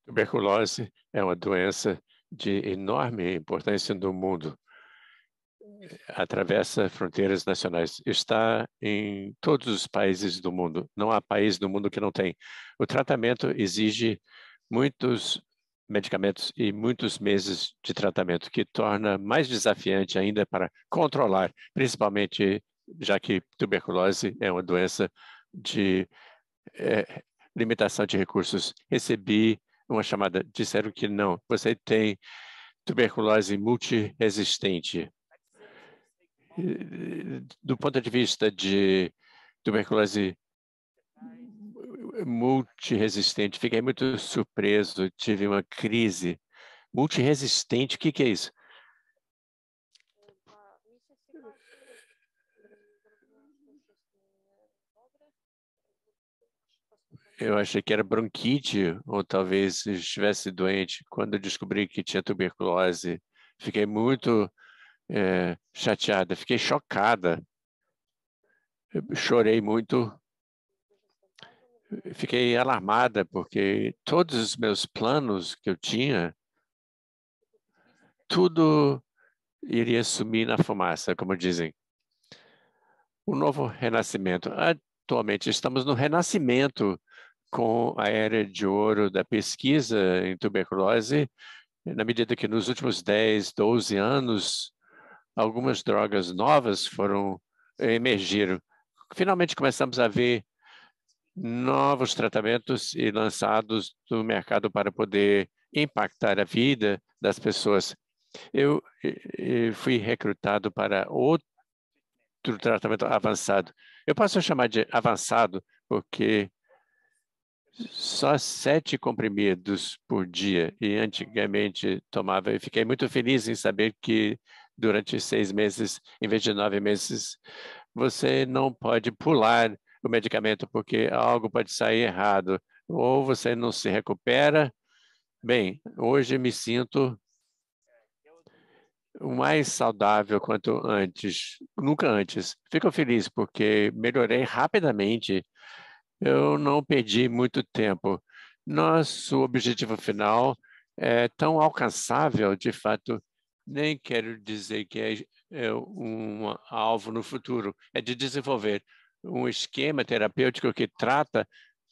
Tuberculose é uma doença de enorme importância no mundo. Atravessa fronteiras nacionais. Está em todos os países do mundo. Não há país do mundo que não tem. O tratamento exige muitos medicamentos e muitos meses de tratamento, que torna mais desafiante ainda para controlar, principalmente já que tuberculose é uma doença de limitação de recursos. Recebi uma chamada, disseram que não, você tem tuberculose multiresistente. Do ponto de vista de tuberculose multiresistente, fiquei muito surpreso, tive uma crise. Multiresistente, o que é isso? Eu achei que era bronquite, ou talvez estivesse doente. Quando descobri que tinha tuberculose, fiquei muito chateada, fiquei chocada. Eu chorei muito, fiquei alarmada, porque todos os meus planos que eu tinha, tudo iria sumir na fumaça, como dizem. O novo renascimento. Atualmente estamos no renascimento com a era de ouro da pesquisa em tuberculose, na medida que nos últimos 10, 12 anos, algumas drogas novas emergiram. Finalmente começamos a ver novos tratamentos e lançados no mercado para poder impactar a vida das pessoas. Eu fui recrutado para outro tratamento avançado. Eu posso chamar de avançado porque só 7 comprimidos por dia e antigamente tomava. Eu fiquei muito feliz em saber que durante 6 meses, em vez de 9 meses, você não pode pular o medicamento porque algo pode sair errado ou você não se recupera. Bem, hoje me sinto o mais saudável quanto antes, nunca antes. Fico feliz porque melhorei rapidamente. Eu não perdi muito tempo. Nosso objetivo final é tão alcançável, de fato, nem quero dizer que é um alvo no futuro, é de desenvolver um esquema terapêutico que trata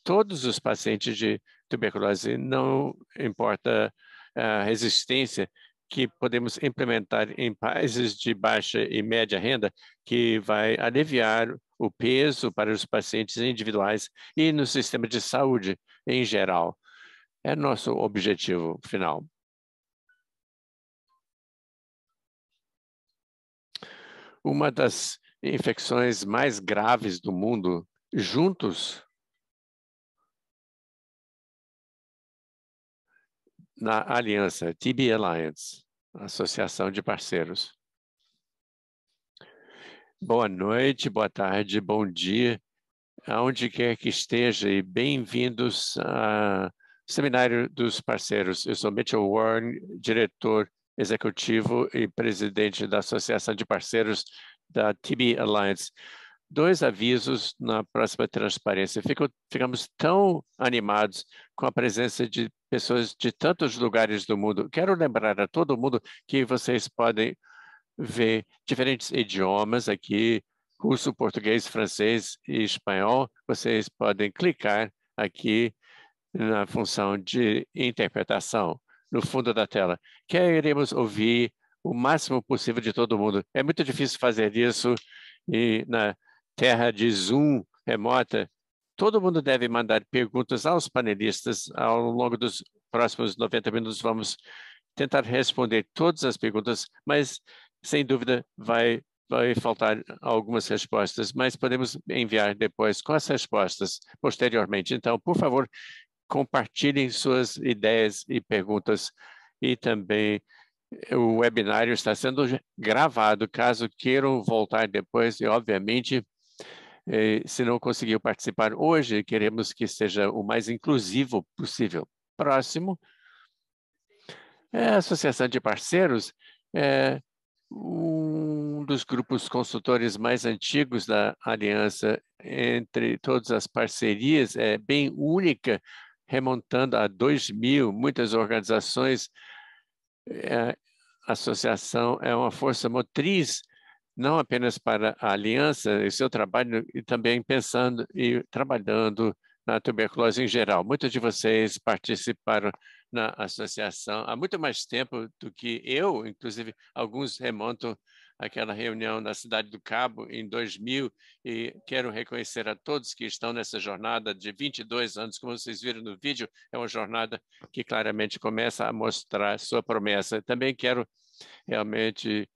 todos os pacientes de tuberculose, não importa a resistência, que podemos implementar em países de baixa e média renda, que vai aliviar o peso para os pacientes individuais e no sistema de saúde em geral. É nosso objetivo final. Uma das infecções mais graves do mundo, juntos na aliança TB Alliance, Associação de Parceiros. Boa noite, boa tarde, bom dia, aonde quer que esteja, e bem-vindos ao Seminário dos Parceiros. Eu sou Mitchell Warren, diretor executivo e presidente da Associação de Parceiros da TB Alliance. 2 avisos na próxima transparência. Ficamos tão animados com a presença de pessoas de tantos lugares do mundo. Quero lembrar a todo mundo que vocês podem ver diferentes idiomas aqui, russo, português, francês e espanhol. Vocês podem clicar aqui na função de interpretação no fundo da tela. Queremos ouvir o máximo possível de todo mundo. É muito difícil fazer isso e na terra de Zoom remota, todo mundo deve mandar perguntas aos panelistas. Ao longo dos próximos 90 minutos, vamos tentar responder todas as perguntas, mas, sem dúvida, vai faltar algumas respostas, mas podemos enviar depois com as respostas posteriormente. Então, por favor, compartilhem suas ideias e perguntas e também o webinário está sendo gravado, caso queiram voltar depois e, obviamente, se não conseguiu participar hoje, queremos que seja o mais inclusivo possível. Próximo. A Associação de Parceiros é um dos grupos consultores mais antigos da aliança. Entre todas as parcerias, é bem única, remontando a 2000, muitas organizações, a associação é uma força motriz, não apenas para a aliança e seu trabalho, e também pensando e trabalhando na tuberculose em geral. Muitos de vocês participaram na associação há muito mais tempo do que eu, inclusive alguns remontam àquela reunião na Cidade do Cabo em 2000, e quero reconhecer a todos que estão nessa jornada de 22 anos. Como vocês viram no vídeo, é uma jornada que claramente começa a mostrar sua promessa. Também quero realmente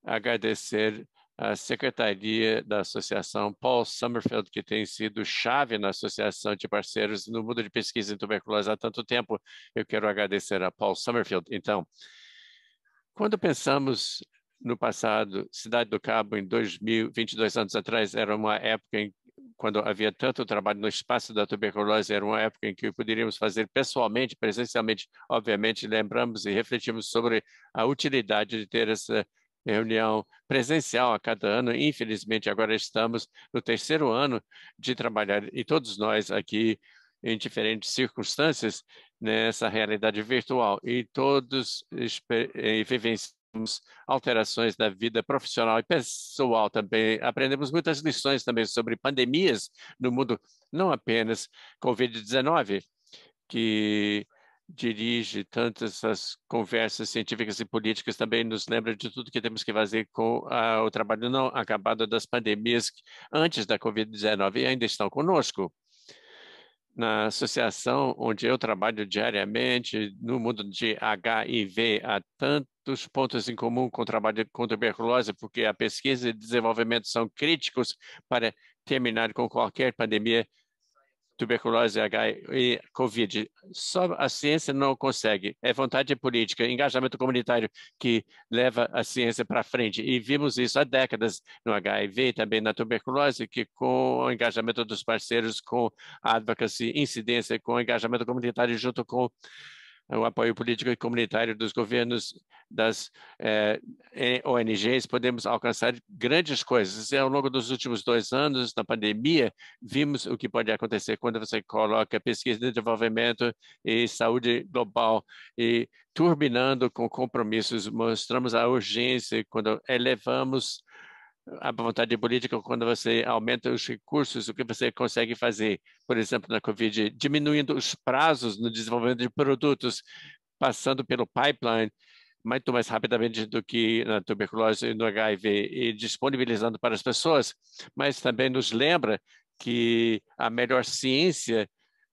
agradecer a Secretaria da Associação Paul Summerfield, que tem sido chave na Associação de Parceiros no mundo de pesquisa em tuberculose há tanto tempo. Eu quero agradecer a Paul Summerfield. Então, quando pensamos no passado, Cidade do Cabo, em 2000, 22 anos atrás, era uma época quando havia tanto trabalho no espaço da tuberculose, era uma época em que poderíamos fazer pessoalmente, presencialmente. Obviamente, lembramos e refletimos sobre a utilidade de ter essa reunião presencial a cada ano. Infelizmente, agora estamos no terceiro ano de trabalhar, e todos nós aqui, em diferentes circunstâncias, nessa realidade virtual, e todos vivenciamos alterações da vida profissional e pessoal também. Aprendemos muitas lições também sobre pandemias no mundo, não apenas Covid-19, que dirige tantas as conversas científicas e políticas, também nos lembra de tudo que temos que fazer com o trabalho não acabado das pandemias antes da Covid-19 e ainda estão conosco. Na associação onde eu trabalho diariamente, no mundo de HIV, há tantos pontos em comum com o trabalho com tuberculose, porque a pesquisa e desenvolvimento são críticos para terminar com qualquer pandemia, tuberculose, HIV e Covid. Só a ciência não consegue. É vontade política, engajamento comunitário que leva a ciência para frente. E vimos isso há décadas no HIV, também na tuberculose, que com o engajamento dos parceiros, com a advocacy, incidência, com o engajamento comunitário junto com o apoio político e comunitário dos governos, das ONGs, podemos alcançar grandes coisas. E ao longo dos últimos 2 anos, na pandemia, vimos o que pode acontecer quando você coloca pesquisa de desenvolvimento e saúde global e turbinando com compromissos. Mostramos a urgência quando elevamos a vontade política, quando você aumenta os recursos, o que você consegue fazer, por exemplo, na Covid, diminuindo os prazos no desenvolvimento de produtos, passando pelo pipeline muito mais rapidamente do que na tuberculose e no HIV, e disponibilizando para as pessoas, mas também nos lembra que a melhor ciência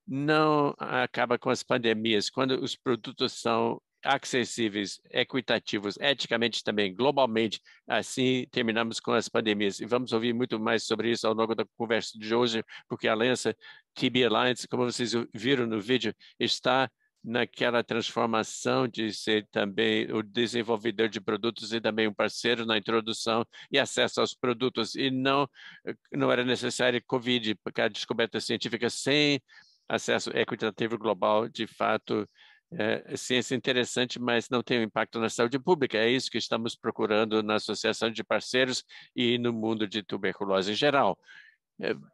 não acaba com as pandemias, quando os produtos são acessíveis, equitativos, eticamente também, globalmente. Assim, terminamos com as pandemias. E vamos ouvir muito mais sobre isso ao longo da conversa de hoje, porque a aliança TB Alliance, como vocês viram no vídeo, está naquela transformação de ser também o desenvolvedor de produtos e também um parceiro na introdução e acesso aos produtos. E não era necessário COVID, porque a descoberta científica sem acesso equitativo global, de fato, ciência interessante, mas não tem um impacto na saúde pública. É isso que estamos procurando na Associação de Parceiros e no mundo de tuberculose em geral.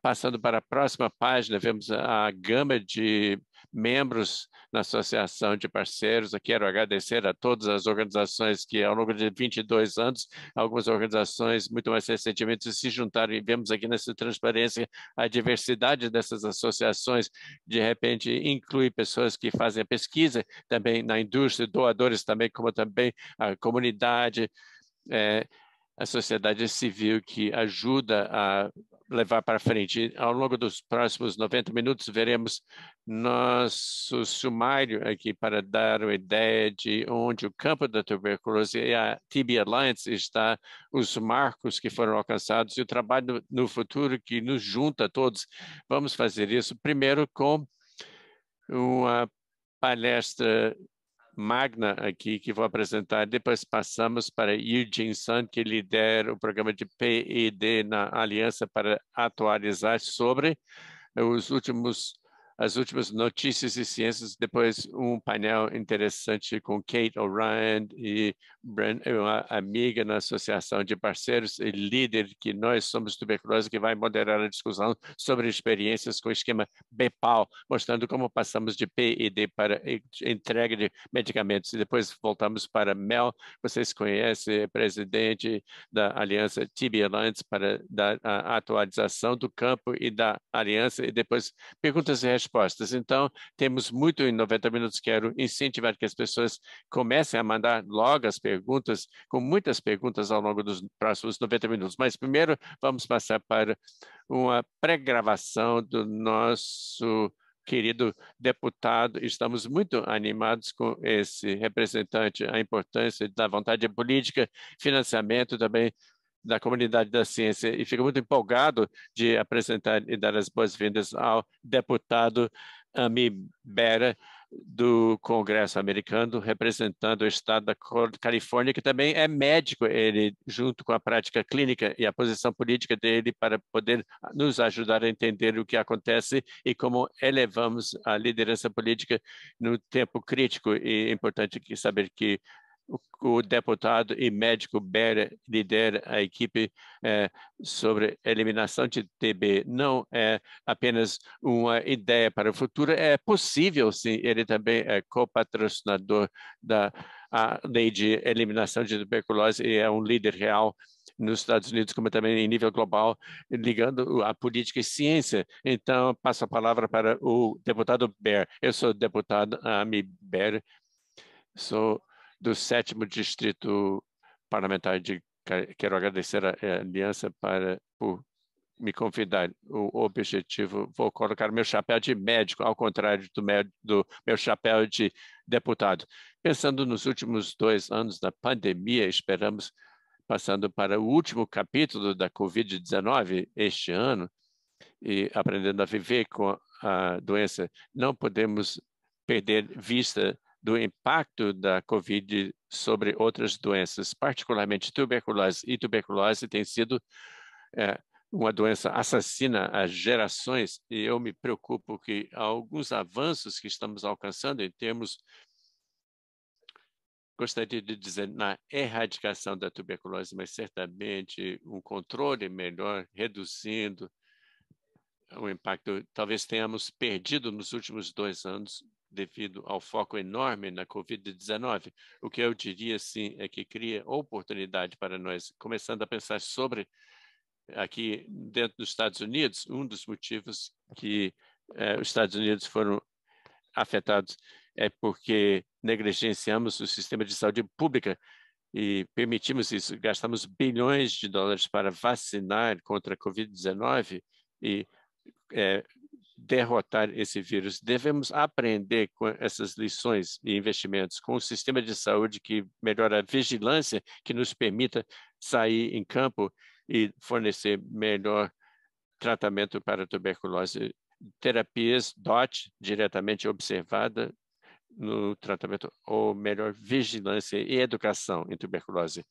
Passando para a próxima página, vemos a gama de membros na Associação de Parceiros. Eu quero agradecer a todas as organizações que, ao longo de 22 anos, algumas organizações muito mais recentemente se juntaram, e vemos aqui nessa transparência a diversidade dessas associações. De repente, inclui pessoas que fazem a pesquisa, também na indústria, doadores também, como também a comunidade, a sociedade civil que ajuda a levar para frente. Ao longo dos próximos 90 minutos, veremos nosso sumário aqui para dar uma ideia de onde o campo da tuberculose e a TB Alliance está, os marcos que foram alcançados e o trabalho no futuro que nos junta a todos. Vamos fazer isso primeiro com uma palestra magna aqui que vou apresentar. Depois passamos para Eugene Sun, que lidera o programa de PED na Aliança, para atualizar sobre os últimos as últimas notícias e ciências, depois um painel interessante com Kate O'Ryan e uma amiga na Associação de Parceiros e líder que nós somos tuberculose, que vai moderar a discussão sobre experiências com o esquema BEPAL, mostrando como passamos de PID para entrega de medicamentos. E depois voltamos para Mel, vocês conhecem, presidente da Aliança TB Alliance, para dar a atualização do campo e da aliança, e depois perguntas e respostas. Então, temos muito em 90 minutos. Quero incentivar que as pessoas comecem a mandar logo as perguntas, com muitas perguntas ao longo dos próximos 90 minutos. Mas primeiro, vamos passar para uma pré-gravação do nosso querido deputado. Estamos muito animados com esse representante, a importância da vontade política, financiamento também da comunidade da ciência, e fico muito empolgado de apresentar e dar as boas-vindas ao deputado Ami Bera, do Congresso americano, representando o estado da Califórnia, que também é médico, ele, junto com a prática clínica e a posição política dele, para poder nos ajudar a entender o que acontece e como elevamos a liderança política no tempo crítico. E é importante saber que o deputado e médico Bera lidera a equipe sobre eliminação de TB. Não é apenas uma ideia para o futuro, é possível, sim. Ele também é co-patrocinador da lei de eliminação de tuberculose e é um líder real nos Estados Unidos, como também em nível global, ligando a política e ciência. Então, passo a palavra para o deputado Baer. Eu sou o deputado Ami Baer, sou do 7º Distrito Parlamentar de... Quero agradecer a Aliança por me convidar. O objetivo, vou colocar meu chapéu de médico, ao contrário do meu chapéu de deputado. Pensando nos últimos 2 anos da pandemia, esperamos, passando para o último capítulo da Covid-19 este ano, e aprendendo a viver com a doença, não podemos perder vista do impacto da Covid sobre outras doenças, particularmente tuberculose. E tuberculose tem sido uma doença assassina há gerações, e eu me preocupo que alguns avanços que estamos alcançando em termos, gostaria de dizer, na erradicação da tuberculose, mas certamente um controle melhor, reduzindo o impacto, talvez tenhamos perdido nos últimos 2 anos, devido ao foco enorme na Covid-19. O que eu diria, sim, é que cria oportunidade para nós, começando a pensar sobre, aqui dentro dos Estados Unidos, um dos motivos que os Estados Unidos foram afetados é porque negligenciamos o sistema de saúde pública e permitimos isso. Gastamos bilhões de dólares para vacinar contra a Covid-19 e derrotar esse vírus. Devemos aprender com essas lições e investimentos, com um sistema de saúde que melhora a vigilância, que nos permita sair em campo e fornecer melhor tratamento para a tuberculose. Terapias DOT, diretamente observada no tratamento, ou melhor, vigilância e educação em tuberculose.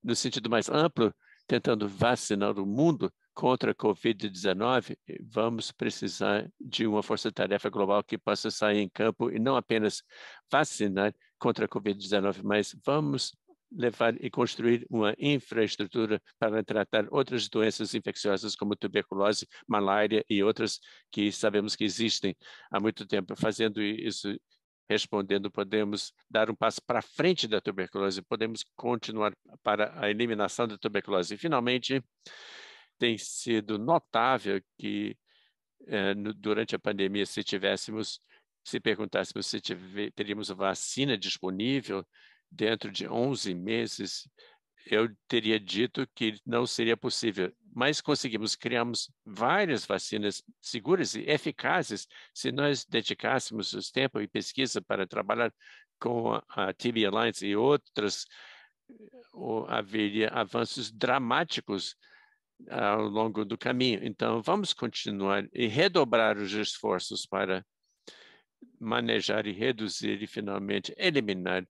No sentido mais amplo, tentando vacinar o mundo contra a Covid-19, vamos precisar de uma força-tarefa global que possa sair em campo e não apenas vacinar contra a Covid-19, mas vamos levar e construir uma infraestrutura para tratar outras doenças infecciosas como tuberculose, malária e outras que sabemos que existem há muito tempo. Fazendo isso, respondendo, podemos dar um passo para frente da tuberculose, podemos continuar para a eliminação da tuberculose. E, finalmente, tem sido notável que durante a pandemia, se perguntássemos se teríamos vacina disponível dentro de 11 meses, eu teria dito que não seria possível, mas criamos várias vacinas seguras e eficazes se nós dedicássemos o tempo e pesquisa para trabalhar com a TB Alliance e outras, haveria avanços dramáticos ao longo do caminho. Então, vamos continuar e redobrar os esforços para manejar e reduzir e, finalmente, eliminar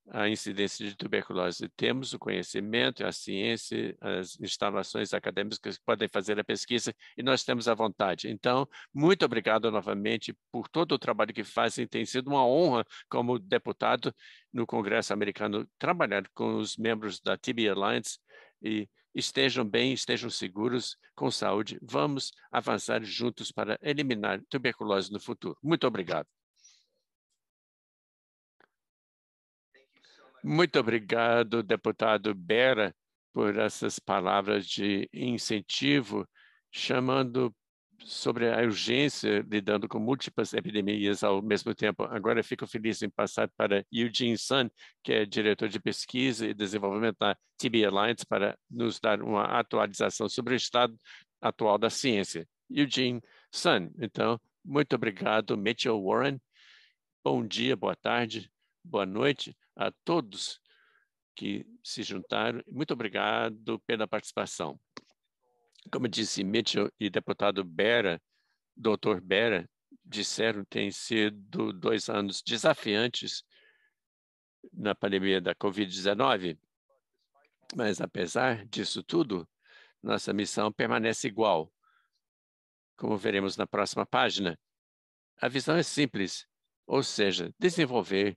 a incidência de tuberculose. Temos o conhecimento, a ciência, as instalações acadêmicas que podem fazer a pesquisa e nós temos a vontade. Então, muito obrigado novamente por todo o trabalho que fazem. Tem sido uma honra, como deputado no Congresso americano, trabalhar com os membros da TB Alliance e estejam bem, estejam seguros, com saúde. Vamos avançar juntos para eliminar tuberculose no futuro. Muito obrigado. Muito obrigado, deputado Bera, por essas palavras de incentivo, chamando sobre a urgência, lidando com múltiplas epidemias ao mesmo tempo. Agora fico feliz em passar para Eugene Sun, que é diretor de pesquisa e desenvolvimento da TB Alliance, para nos dar uma atualização sobre o estado atual da ciência. Eugene Sun, então, muito obrigado, Mitchell Warren. Bom dia, boa tarde, boa noite a todos que se juntaram. Muito obrigado pela participação. Como disse Mitchell e deputado Bera, doutor Bera, disseram que têm sido 2 anos desafiantes na pandemia da Covid-19, mas apesar disso tudo, nossa missão permanece igual. Como veremos na próxima página, a visão é simples, ou seja, desenvolver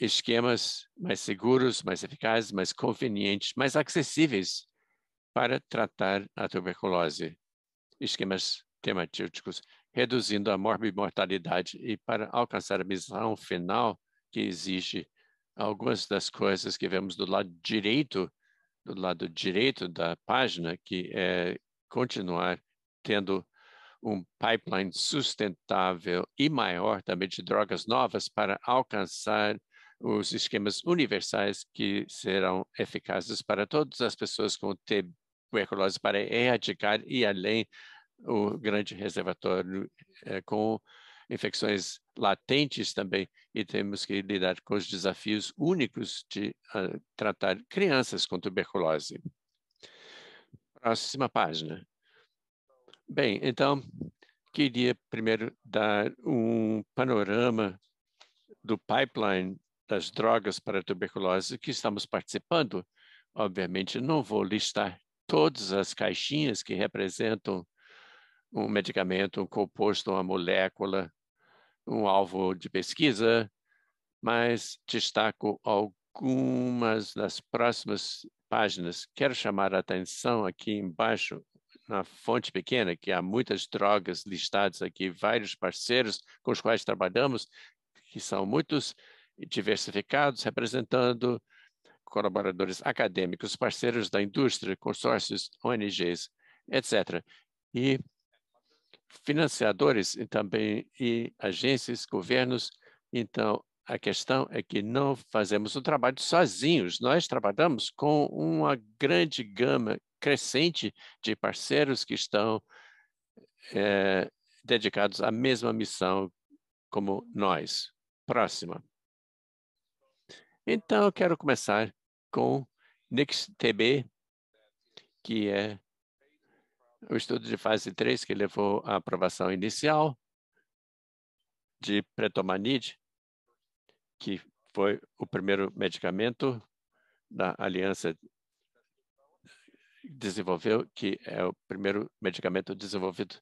esquemas mais seguros, mais eficazes, mais convenientes, mais acessíveis para tratar a tuberculose. Esquemas terapêuticos, reduzindo a morbimortalidade e para alcançar a missão final que exige algumas das coisas que vemos do lado direito da página, que é continuar tendo um pipeline sustentável e maior também de drogas novas para alcançar os esquemas universais que serão eficazes para todas as pessoas com tuberculose, para erradicar e além o grande reservatório com infecções latentes também, e temos que lidar com os desafios únicos de tratar crianças com tuberculose. Próxima página. Bem, então, queria primeiro dar um panorama do pipeline das drogas para a tuberculose que estamos participando. Obviamente, não vou listar todas as caixinhas que representam um medicamento, um composto, uma molécula, um alvo de pesquisa, mas destaco algumas das próximas páginas. Quero chamar a atenção aqui embaixo, na fonte pequena, que há muitas drogas listadas aqui, vários parceiros com os quais trabalhamos, que são muitos diversificados, representando colaboradores acadêmicos, parceiros da indústria, consórcios, ONGs, etc. E financiadores e também agências, governos. Então, a questão é que não fazemos o trabalho sozinhos, nós trabalhamos com uma grande gama crescente de parceiros que estão dedicados à mesma missão como nós. Próxima. Então, eu quero começar com NICS-TB, que é o estudo de fase 3 que levou à aprovação inicial de Pretomanid, que foi o primeiro medicamento da Aliança desenvolveu, que é o primeiro medicamento desenvolvido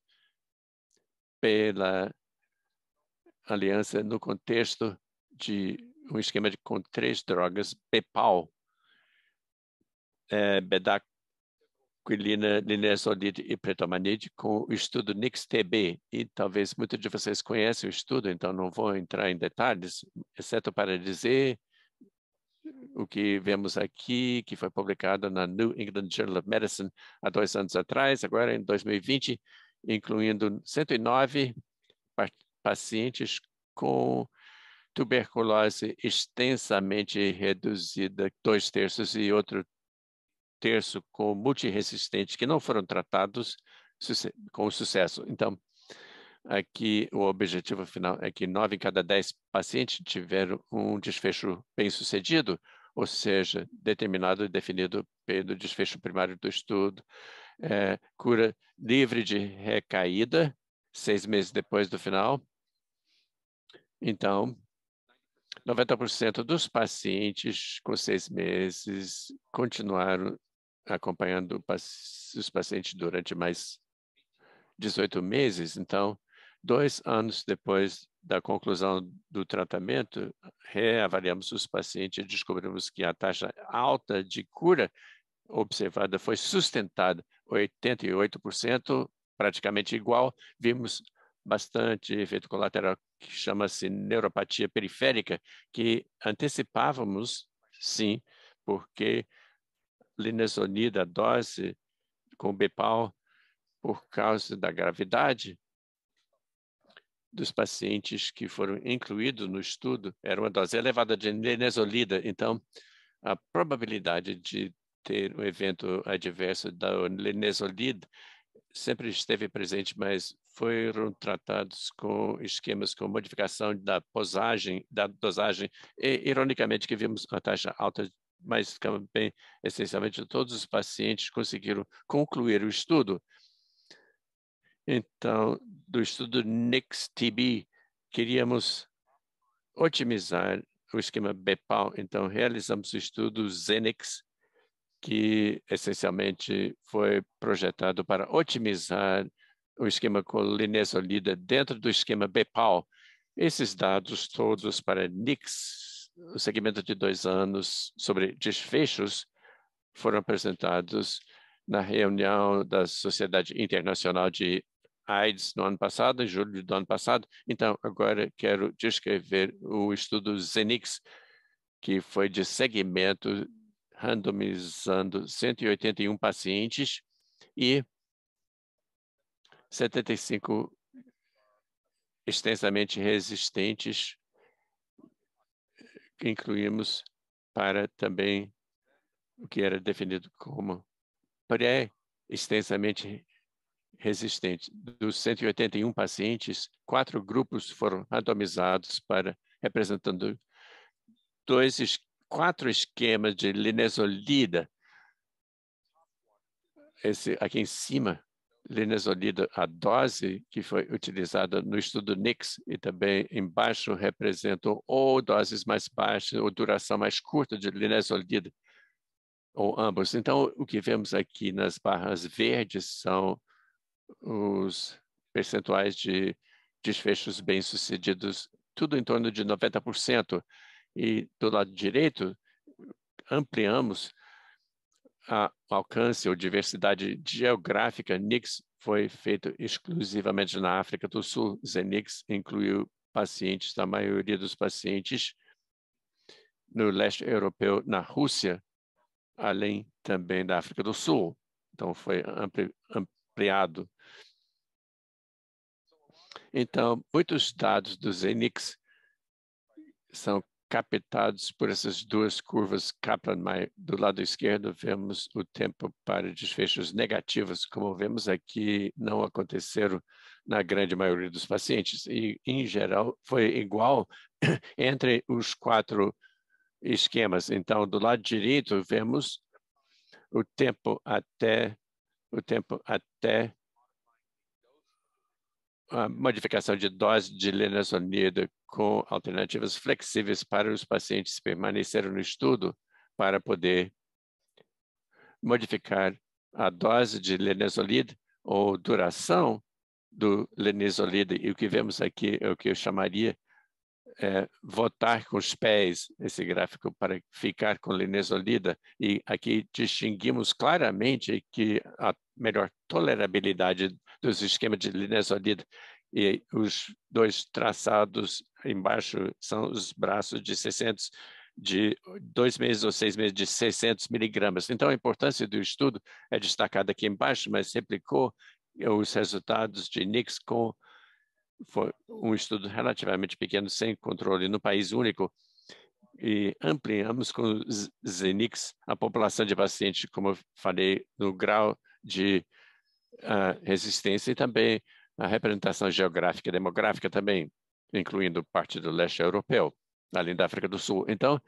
pela Aliança no contexto de um esquema com 3 drogas, BEPAL, bedaquilina, linezolid e pretomanid, com o estudo NICS-TB. E talvez muitos de vocês conhecem o estudo, então não vou entrar em detalhes, exceto para dizer o que vemos aqui, que foi publicado na New England Journal of Medicine há 2 anos atrás, agora em 2020, incluindo 109 pacientes com tuberculose extensamente reduzida, 2/3, e outro terço com multiresistente, que não foram tratados com sucesso. Então, aqui o objetivo final é que 9 em cada 10 pacientes tiveram um desfecho bem-sucedido, ou seja, determinado e definido pelo desfecho primário do estudo, cura livre de recaída, 6 meses depois do final. Então, 90% dos pacientes com 6 meses continuaram acompanhando os pacientes durante mais 18 meses. Então, 2 anos depois da conclusão do tratamento, reavaliamos os pacientes e descobrimos que a taxa alta de cura observada foi sustentada, 88%, praticamente igual. Vimos bastante efeito colateral que chama-se neuropatia periférica, que antecipávamos, sim, porque linezolida, a dose com Bepal, por causa da gravidade dos pacientes que foram incluídos no estudo, era uma dose elevada de linezolida. Então, a probabilidade de ter um evento adverso da linezolida sempre esteve presente, mas foram tratados com esquemas com modificação da dosagem, e, ironicamente, que vimos uma taxa alta, mas também, essencialmente, todos os pacientes conseguiram concluir o estudo. Então, do estudo NIX-TB, queríamos otimizar o esquema BEPAL. Então, realizamos o estudo ZENIX, que essencialmente foi projetado para otimizar o esquema com linezolida dentro do esquema BEPAL. Esses dados todos para NIX, o segmento de 2 anos sobre desfechos, foram apresentados na reunião da Sociedade Internacional de AIDS no ano passado, em julho do ano passado. Então, agora quero descrever o estudo ZENIX, que foi de segmento, randomizando 181 pacientes e 75 extensamente resistentes, que incluímos para também o que era definido como pré-extensamente resistente. Dos 181 pacientes, 4 grupos foram randomizados para representando 4 esquemas de linezolida. Esse aqui em cima, linezolida, a dose que foi utilizada no estudo NIX, e também embaixo representam ou doses mais baixas ou duração mais curta de linezolida, ou ambos. Então, o que vemos aqui nas barras verdes são os percentuais de desfechos bem-sucedidos, tudo em torno de 90%. E do lado direito, ampliamos o alcance ou diversidade geográfica. NIX foi feito exclusivamente na África do Sul. ZENIX incluiu pacientes, da maioria dos pacientes, no leste europeu, na Rússia, além também da África do Sul. Então, foi ampliado. Então, muitos dados do ZENIX são captados por essas duas curvas Kaplan-Meier. Do lado esquerdo, vemos o tempo para desfechos negativos, como vemos aqui, não aconteceram na grande maioria dos pacientes. E, em geral, foi igual entre os 4 esquemas. Então, do lado direito, vemos o tempo até a modificação de dose de linezolida com alternativas flexíveis para os pacientes permanecerem no estudo para poder modificar a dose de linezolida ou duração do linezolida. E o que vemos aqui é o que eu chamaria votar com os pés, esse gráfico, para ficar com linezolida. E aqui distinguimos claramente que a melhor tolerabilidade dos esquemas de linezolida, e os 2 traçados embaixo são os braços de 600, de 2 meses ou 6 meses, de 600 miligramas. Então, a importância do estudo é destacada aqui embaixo, mas replicou os resultados de NIX com foi um estudo relativamente pequeno, sem controle, no país único, e ampliamos com o ZENIX a população de pacientes, como eu falei, no grau de resistência, e também a representação geográfica e demográfica também, incluindo parte do leste europeu, além da África do Sul. Então,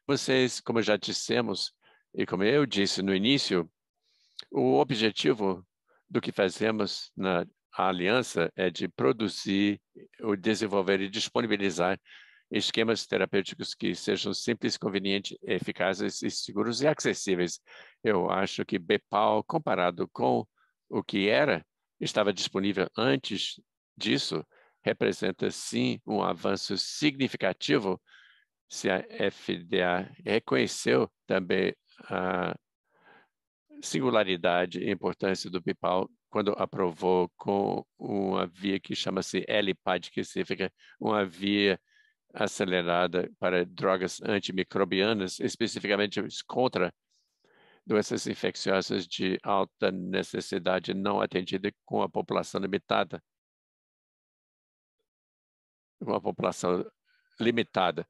vocês, como já dissemos, e como eu disse no início, o objetivo do que fazemos na aliança é de produzir, ou desenvolver e disponibilizar esquemas terapêuticos que sejam simples, convenientes, eficazes e seguros e acessíveis. Eu acho que BEPAL, comparado com o que estava disponível antes disso, representa sim um avanço significativo. Se a FDA reconheceu também a singularidade e importância do BIPAL quando aprovou com uma via que chama-se LPAD, que significa uma via acelerada para drogas antimicrobianas, especificamente contra doenças infecciosas de alta necessidade não atendida com a população limitada. Uma população limitada.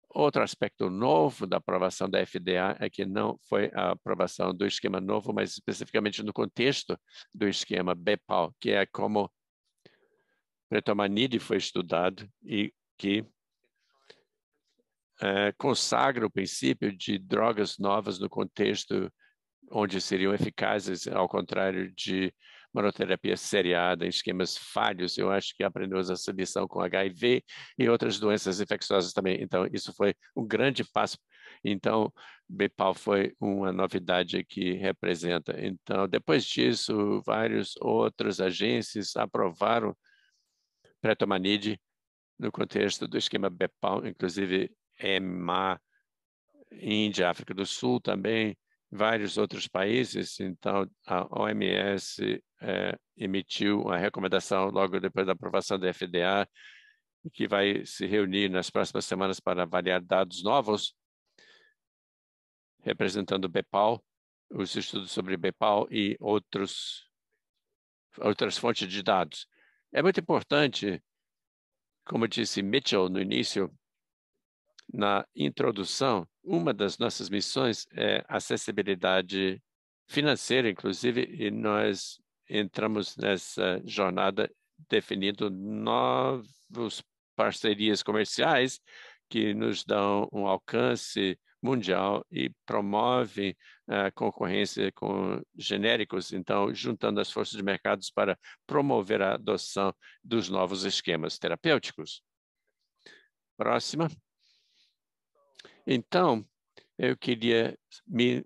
Outro aspecto novo da aprovação da FDA é que não foi a aprovação do esquema novo, mas especificamente no contexto do esquema BEPAL, que é como pretomanide foi estudado e que consagra o princípio de drogas novas no contexto onde seriam eficazes, ao contrário de monoterapia seriada em esquemas falhos. Eu acho que aprendemos essa lição com HIV e outras doenças infecciosas também. Então, isso foi um grande passo. Então, BEPAL foi uma novidade que representa. Então, depois disso, várias outras agências aprovaram pretomanide no contexto do esquema BEPAL, inclusive EMA, Índia, África do Sul também, vários outros países. Então, a OMS emitiu uma recomendação logo depois da aprovação da FDA, que vai se reunir nas próximas semanas para avaliar dados novos, representando o BEPAL, os estudos sobre BEPAL e outras fontes de dados. É muito importante, como disse Mitchell no início, na introdução, uma das nossas missões é acessibilidade financeira, inclusive, e nós entramos nessa jornada definindo novas parcerias comerciais que nos dão um alcance mundial e promovem a concorrência com genéricos, então, juntando as forças de mercados para promover a adoção dos novos esquemas terapêuticos. Próxima. Então, eu queria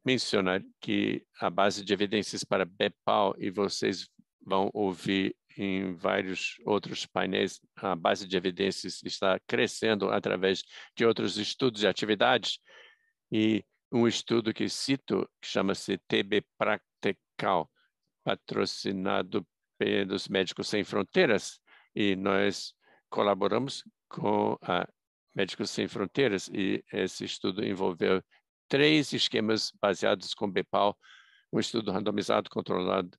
mencionar que a base de evidências para BEPAL, e vocês vão ouvir em vários outros painéis, a base de evidências está crescendo através de outros estudos e atividades, e um estudo que cito, que chama-se TB Practical, patrocinado pelos Médicos Sem Fronteiras, e nós colaboramos com a Médicos Sem Fronteiras, e esse estudo envolveu 3 esquemas baseados com BEPAL, um estudo randomizado, controlado,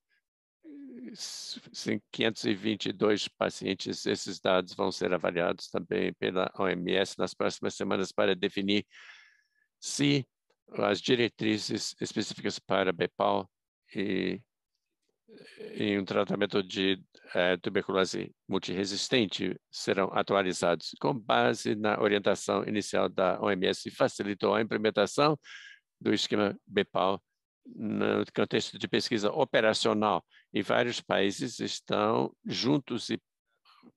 522 pacientes. Esses dados vão ser avaliados também pela OMS nas próximas semanas para definir se as diretrizes específicas para BEPAL e em um tratamento de tuberculose multiresistente serão atualizados com base na orientação inicial da OMS e facilitou a implementação do esquema BEPAL no contexto de pesquisa operacional, e vários países estão juntos e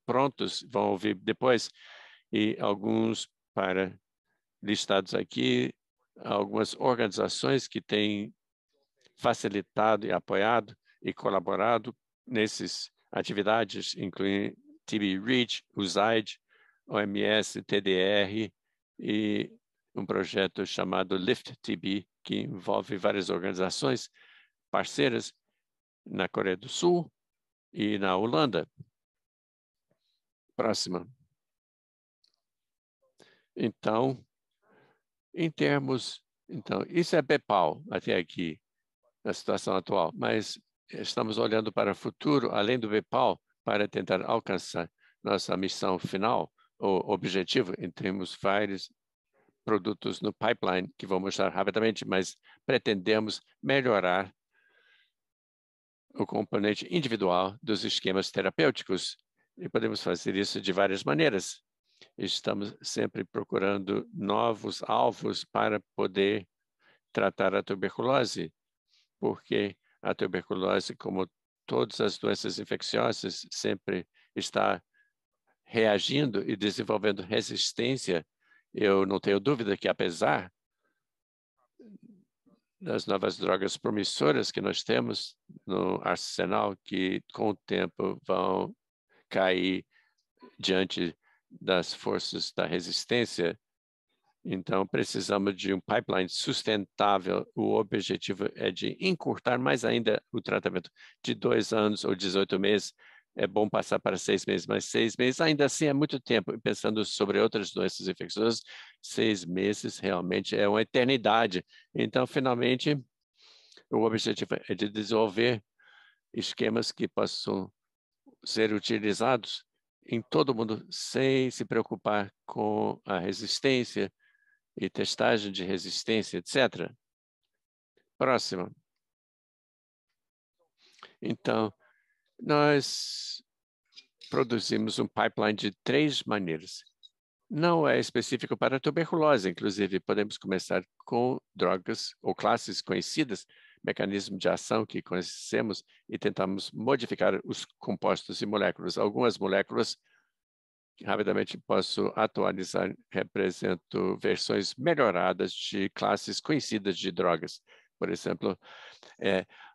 prontos, vão ouvir depois, e alguns para listados aqui, algumas organizações que têm facilitado e apoiado e colaborado nessas atividades, incluindo TB Reach, USAID, OMS, TDR e um projeto chamado Lift TB, que envolve várias organizações parceiras na Coreia do Sul e na Holanda. Próxima. Então, isso é BEPAL até aqui, na situação atual, mas estamos olhando para o futuro, além do BEPAL, para tentar alcançar nossa missão final, ou objetivo, em termos vários produtos no pipeline, que vou mostrar rapidamente, mas pretendemos melhorar o componente individual dos esquemas terapêuticos, e podemos fazer isso de várias maneiras. Estamos sempre procurando novos alvos para poder tratar a tuberculose, porque a tuberculose, como todas as doenças infecciosas, sempre está reagindo e desenvolvendo resistência. Eu não tenho dúvida que, apesar das novas drogas promissoras que nós temos no arsenal, que com o tempo vão cair diante das forças da resistência, então precisamos de um pipeline sustentável. O objetivo é de encurtar mais ainda o tratamento de 2 anos ou 18 meses. É bom passar para 6 meses, mas 6 meses ainda assim é muito tempo. Pensando sobre outras doenças infecciosas, 6 meses realmente é uma eternidade. Então, finalmente, o objetivo é de desenvolver esquemas que possam ser utilizados em todo mundo sem se preocupar com a resistência e testagem de resistência, etc. Próximo. Então, nós produzimos um pipeline de 3 maneiras. Não é específico para tuberculose, inclusive podemos começar com drogas ou classes conhecidas, mecanismo de ação que conhecemos e tentamos modificar os compostos e moléculas. Algumas moléculas, rapidamente posso atualizar, representam versões melhoradas de classes conhecidas de drogas. Por exemplo,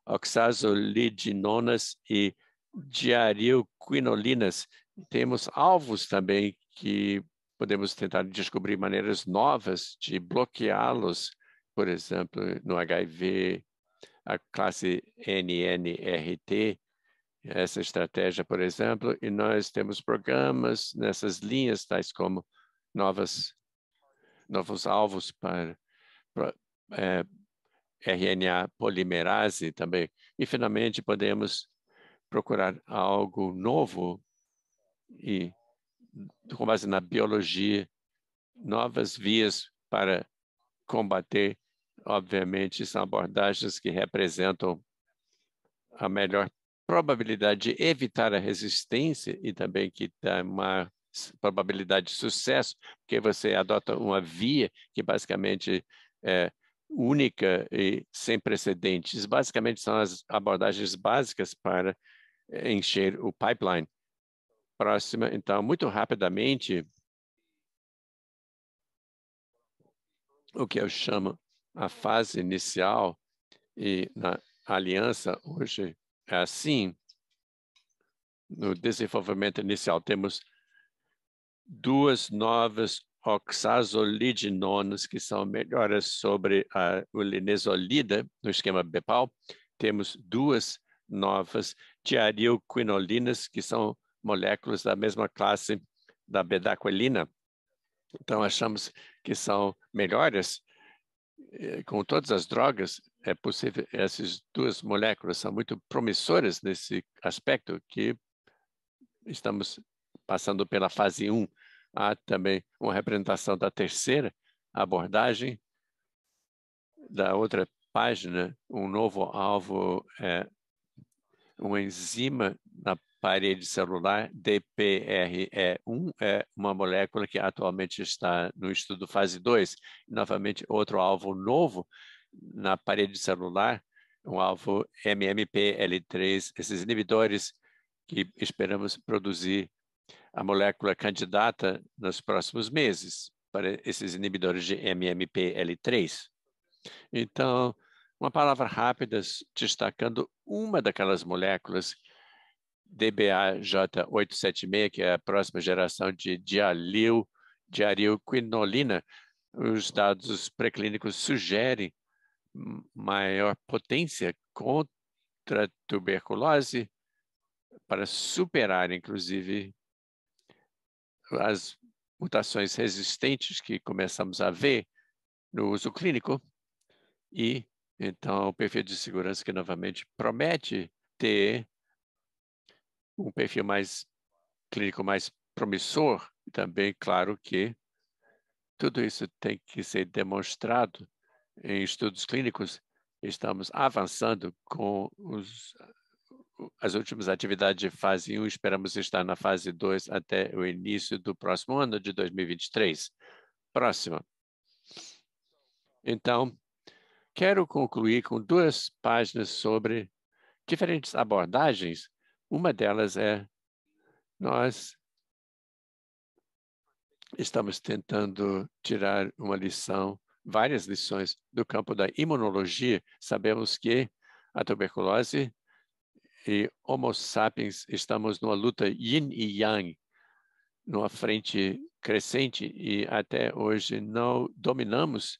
oxazolidinonas e diarilquinolinas. Temos alvos também que podemos tentar descobrir maneiras novas de bloqueá-los, por exemplo, no HIV, a classe NNRT, essa estratégia, por exemplo, e nós temos programas nessas linhas, tais como novos alvos para RNA polimerase também. E, finalmente, podemos procurar algo novo e, com base na biologia, novas vias para combater. Obviamente, são abordagens que representam a melhor probabilidade de evitar a resistência e também que dá uma probabilidade de sucesso, porque você adota uma via que basicamente é única e sem precedentes. Basicamente, são as abordagens básicas para encher o pipeline. Próxima, então, muito rapidamente, o que eu chamo a fase inicial, e na aliança hoje é assim. No desenvolvimento inicial, temos 2 novas oxazolidinonas, que são melhoras sobre o linezolida, no esquema BEPAL. Temos 2 novas diarilquinolinas, que são moléculas da mesma classe da bedaquilina. Então, achamos que são melhores. Com todas as drogas, é possível, essas 2 moléculas são muito promissoras nesse aspecto, que estamos passando pela fase 1. Há também uma representação da terceira abordagem. Da outra página, um novo alvo é uma enzima na parede celular, DPRE1, é uma molécula que atualmente está no estudo fase 2. Novamente, outro alvo novo na parede celular, um alvo MMP-L3, esses inibidores que esperamos produzir a molécula candidata nos próximos meses para esses inibidores de MMP-L3. Então, uma palavra rápida destacando uma daquelas moléculas, DBAJ876, que é a próxima geração de diarilquinolina. Os dados pré-clínicos sugerem maior potência contra a tuberculose para superar, inclusive, as mutações resistentes que começamos a ver no uso clínico. E, então, o perfil de segurança que, novamente, promete ter um perfil mais clínico mais promissor. E também, claro que tudo isso tem que ser demonstrado em estudos clínicos. Estamos avançando com as últimas atividades de fase 1. Esperamos estar na fase 2 até o início do próximo ano, de 2023. Próxima. Então, quero concluir com 2 páginas sobre diferentes abordagens. Uma delas é nós estamos tentando tirar várias lições do campo da imunologia. Sabemos que a tuberculose e Homo sapiens estamos numa luta yin e yang, numa frente crescente, e até hoje não dominamos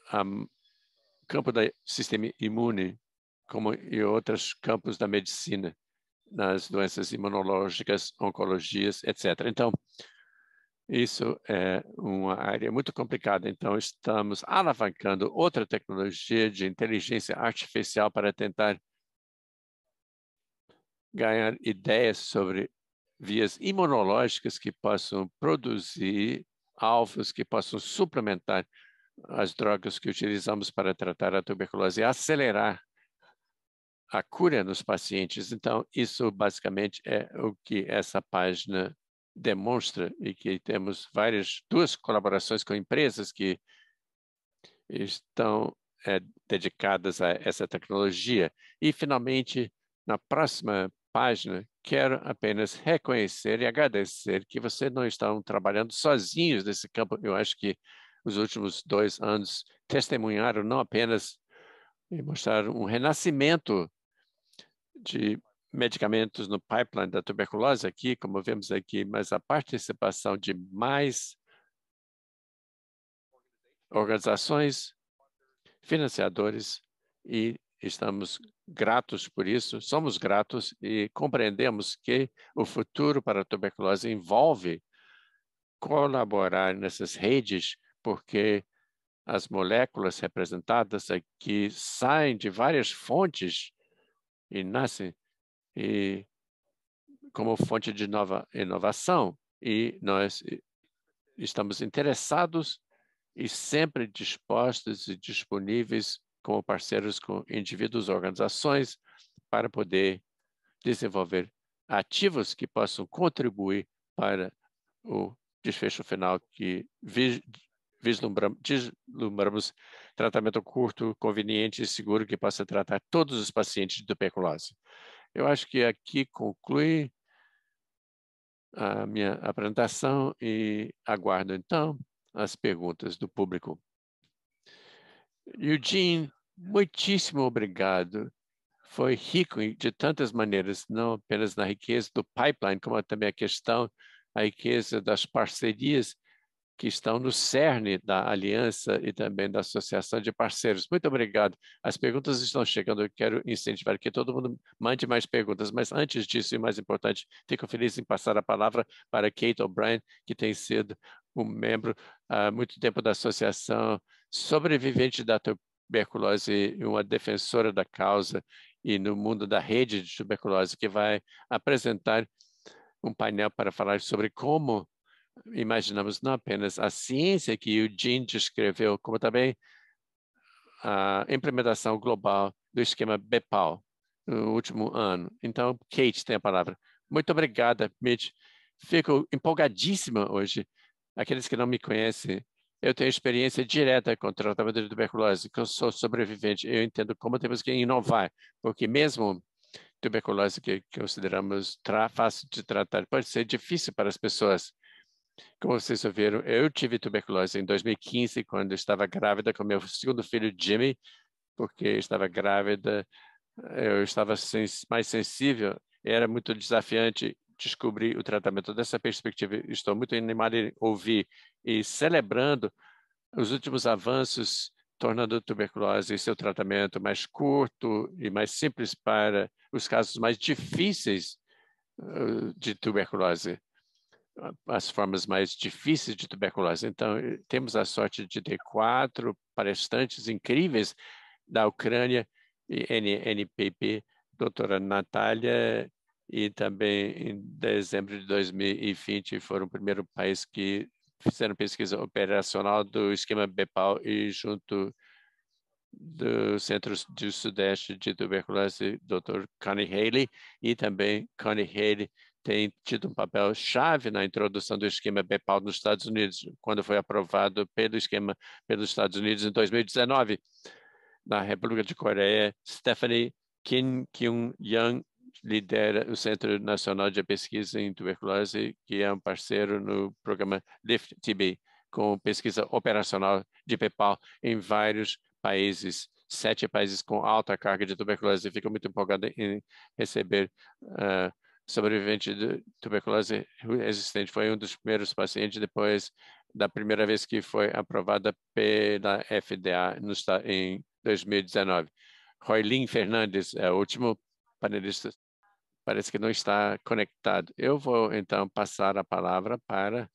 o campo do sistema imune, como em outros campos da medicina, nas doenças imunológicas, oncologias, etc. Então, isso é uma área muito complicada. Então, estamos alavancando outra tecnologia de inteligência artificial para tentar ganhar ideias sobre vias imunológicas que possam produzir alvos que possam suplementar as drogas que utilizamos para tratar a tuberculose e acelerar a cura nos pacientes. Então, isso basicamente é o que essa página demonstra, e que temos duas colaborações com empresas que estão dedicadas a essa tecnologia. E, finalmente, na próxima página, quero apenas reconhecer e agradecer que vocês não estão trabalhando sozinhos nesse campo. Eu acho que os últimos 2 anos testemunharam não apenas e mostraram um renascimento de medicamentos no pipeline da tuberculose aqui, como vemos aqui, mas a participação de mais organizações, financiadores, e estamos gratos por isso, somos gratos e compreendemos que o futuro para a tuberculose envolve colaborar nessas redes, porque as moléculas representadas aqui saem de várias fontes e nascem como fonte de nova inovação, e nós estamos interessados e sempre dispostos e disponíveis como parceiros com indivíduos, organizações, para poder desenvolver ativos que possam contribuir para o desfecho final que vislumbramos tratamento curto, conveniente e seguro que possa tratar todos os pacientes de tuberculose. Eu acho que aqui conclui a minha apresentação e aguardo, então, as perguntas do público. Eugene, muitíssimo obrigado. Foi rico de tantas maneiras, não apenas na riqueza do pipeline, como também a riqueza das parcerias que estão no cerne da aliança e também da associação de parceiros. Muito obrigado. As perguntas estão chegando. Eu quero incentivar que todo mundo mande mais perguntas, mas antes disso, e mais importante, fico feliz em passar a palavra para Kate O'Brien, que tem sido um membro há muito tempo da associação, sobrevivente da tuberculose e uma defensora da causa e no mundo da rede de tuberculose, que vai apresentar um painel para falar sobre como imaginamos não apenas a ciência que o Eugene descreveu, como também a implementação global do esquema BEPAL no último ano. Então, Kate tem a palavra. Muito obrigada, Mitch. Fico empolgadíssima hoje. Aqueles que não me conhecem, eu tenho experiência direta com o tratamento de tuberculose, que eu sou sobrevivente. Eu entendo como temos que inovar, porque mesmo tuberculose que consideramos fácil de tratar pode ser difícil para as pessoas. Como vocês ouviram, eu tive tuberculose em 2015, quando estava grávida com meu segundo filho, Jimmy, porque estava grávida, eu estava mais sensível, era muito desafiante descobrir o tratamento. Dessa perspectiva, estou muito animado em ouvir e celebrando os últimos avanços, tornando a tuberculose e seu tratamento mais curto e mais simples para os casos mais difíceis de tuberculose, as formas mais difíceis de tuberculose. Então, temos a sorte de ter 4 palestrantes incríveis da Ucrânia, NPP, doutora Natália, e também em dezembro de 2020 foram o primeiro país que fizeram pesquisa operacional do esquema BEPAL e junto do Centro do Sudeste de Tuberculose, Dr. Connie Haley, e também Connie Haley tem tido um papel chave na introdução do esquema BEPAL nos Estados Unidos, quando foi aprovado pelos Estados Unidos em 2019. Na República de Coreia, Stephanie Kim Kyung-young lidera o Centro Nacional de Pesquisa em Tuberculose, que é um parceiro no programa LIFT-TB, com pesquisa operacional de PEPAL em vários países, 7 países com alta carga de tuberculose. Fico muito empolgado em receber sobrevivente de tuberculose resistente. Foi um dos primeiros pacientes depois da primeira vez que foi aprovada pela FDA em 2019. Roilin Fernandes é o último panelista, parece que não está conectado. Eu vou, então, passar a palavra para a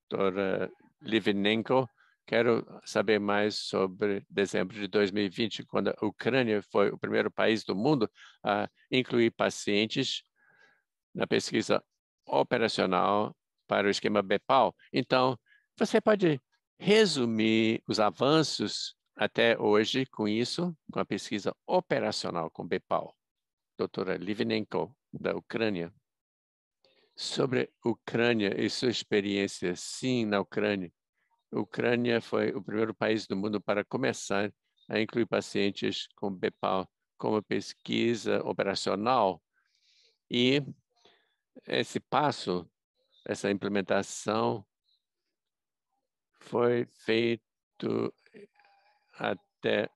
doutora Livinenko. Quero saber mais sobre dezembro de 2020, quando a Ucrânia foi o primeiro país do mundo a incluir pacientes na pesquisa operacional para o esquema BEPAL. Então, você pode resumir os avanços até hoje com isso, com a pesquisa operacional com BEPAL. Doutora Livinenko, da Ucrânia. Sobre Ucrânia e sua experiência, sim, na Ucrânia. A Ucrânia foi o primeiro país do mundo para começar a incluir pacientes com BEPAL como pesquisa operacional. E esse passo, essa implementação, foi feito até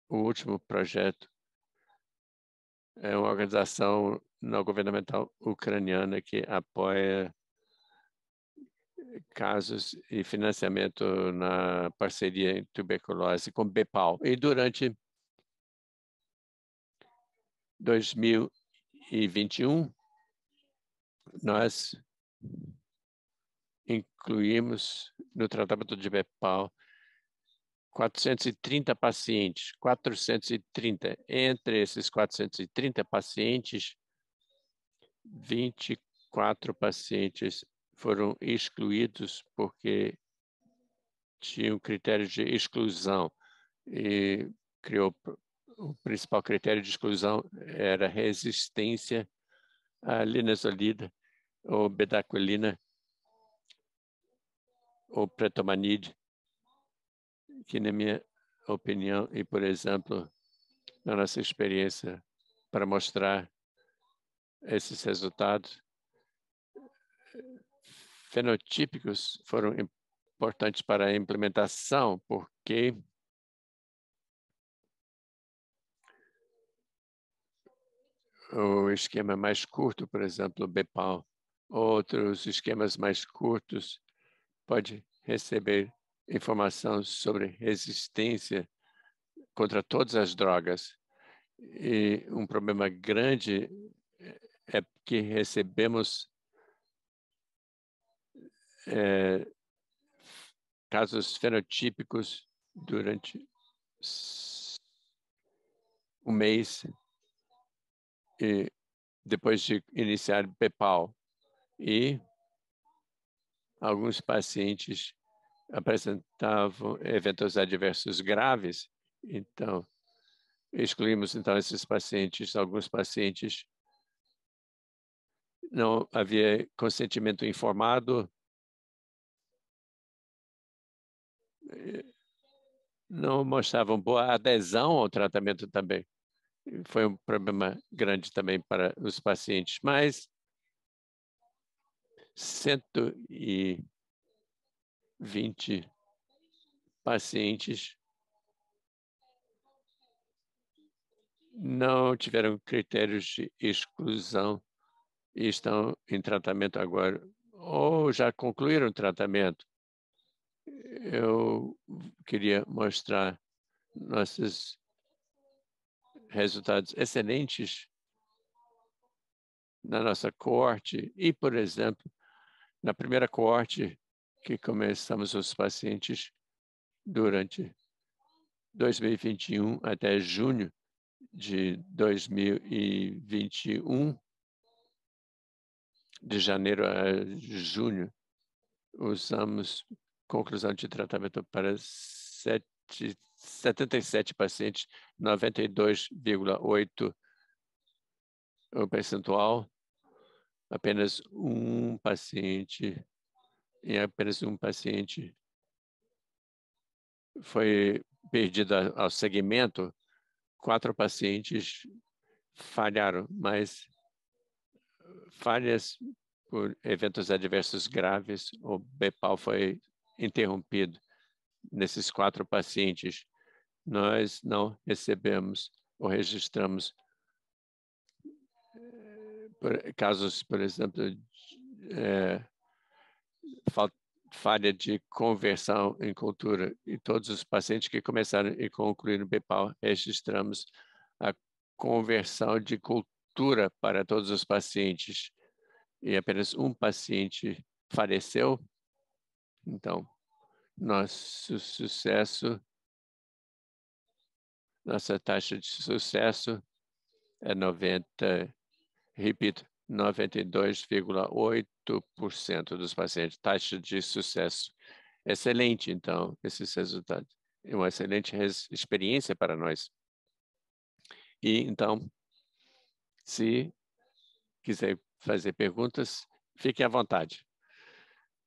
o último projeto. É uma organização não governamental ucraniana que apoia casos e financiamento na parceria em tuberculose com BEPAL. E durante 2021, nós incluímos no tratamento de BEPAL 430 pacientes, 430. Entre esses 430 pacientes, 24 pacientes foram excluídos porque tinham critérios de exclusão e criou o principal critério de exclusão era resistência à linezolida ou bedaquilina ou pretomanide, que na minha opinião e por exemplo na nossa experiência para mostrar esses resultados fenotípicos foram importantes para a implementação, porque o esquema mais curto, por exemplo, o BEPAL, outros esquemas mais curtos, pode receber informação sobre resistência contra todas as drogas. E um problema grande é que recebemos casos fenotípicos durante um mês e depois de iniciar BEPAL. E alguns pacientes apresentavam eventos adversos graves, então excluímos então esses pacientes. Alguns pacientes não havia consentimento informado, não mostravam boa adesão ao tratamento também. Foi um problema grande também para os pacientes, mas 120 pacientes não tiveram critérios de exclusão e estão em tratamento agora, ou já concluíram o tratamento. Eu queria mostrar nossos resultados excelentes na nossa coorte e, por exemplo, na primeira coorte que começamos os pacientes durante 2021 até junho de 2021, de janeiro a junho, usamos conclusão de tratamento para 77 pacientes, 92,8% o percentual, apenas um paciente, e apenas um paciente foi perdido ao segmento 4 pacientes falharam, mas falhas por eventos adversos graves, o BEPAL foi interrompido. Nesses 4 pacientes, nós não recebemos ou registramos casos, por exemplo, falha de conversão em cultura. E todos os pacientes que começaram e concluíram o BEPAL, registramos a conversão de cultura para todos os pacientes. E apenas um paciente faleceu. Então, nosso sucesso, nossa taxa de sucesso é 92,8% dos pacientes. Taxa de sucesso excelente, então, esses resultados. É uma excelente experiência para nós. E, então, se quiser fazer perguntas, fique à vontade.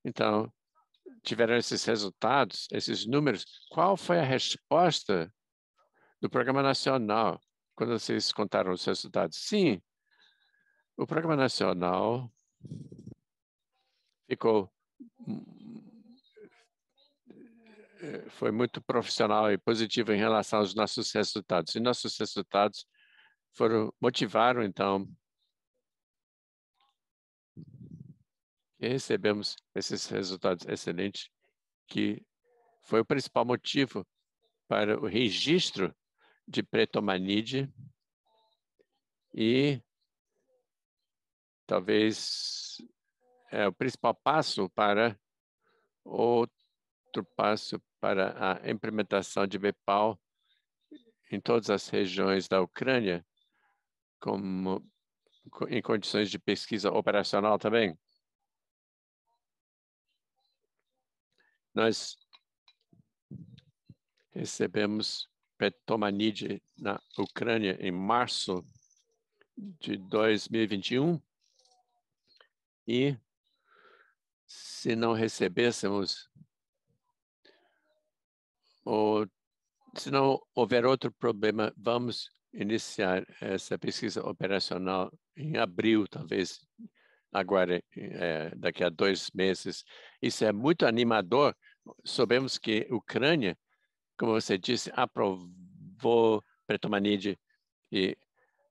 Então, tiveram esses resultados, esses números. Qual foi a resposta do Programa Nacional quando vocês contaram os resultados? Sim, o Programa Nacional foi muito profissional e positivo em relação aos nossos resultados. E nossos resultados motivaram, então, e recebemos esses resultados excelentes, que foi o principal motivo para o registro de Pretomanide e talvez o principal passo para outro passo para a implementação de BEPAL em todas as regiões da Ucrânia, como em condições de pesquisa operacional também. Nós recebemos Pretomanide na Ucrânia em março de 2021 e se não recebêssemos ou se não houver outro problema, vamos iniciar essa pesquisa operacional em abril, talvez agora, daqui a 2 meses. Isso é muito animador. Sabemos que a Ucrânia, como você disse, aprovou Pretomanide e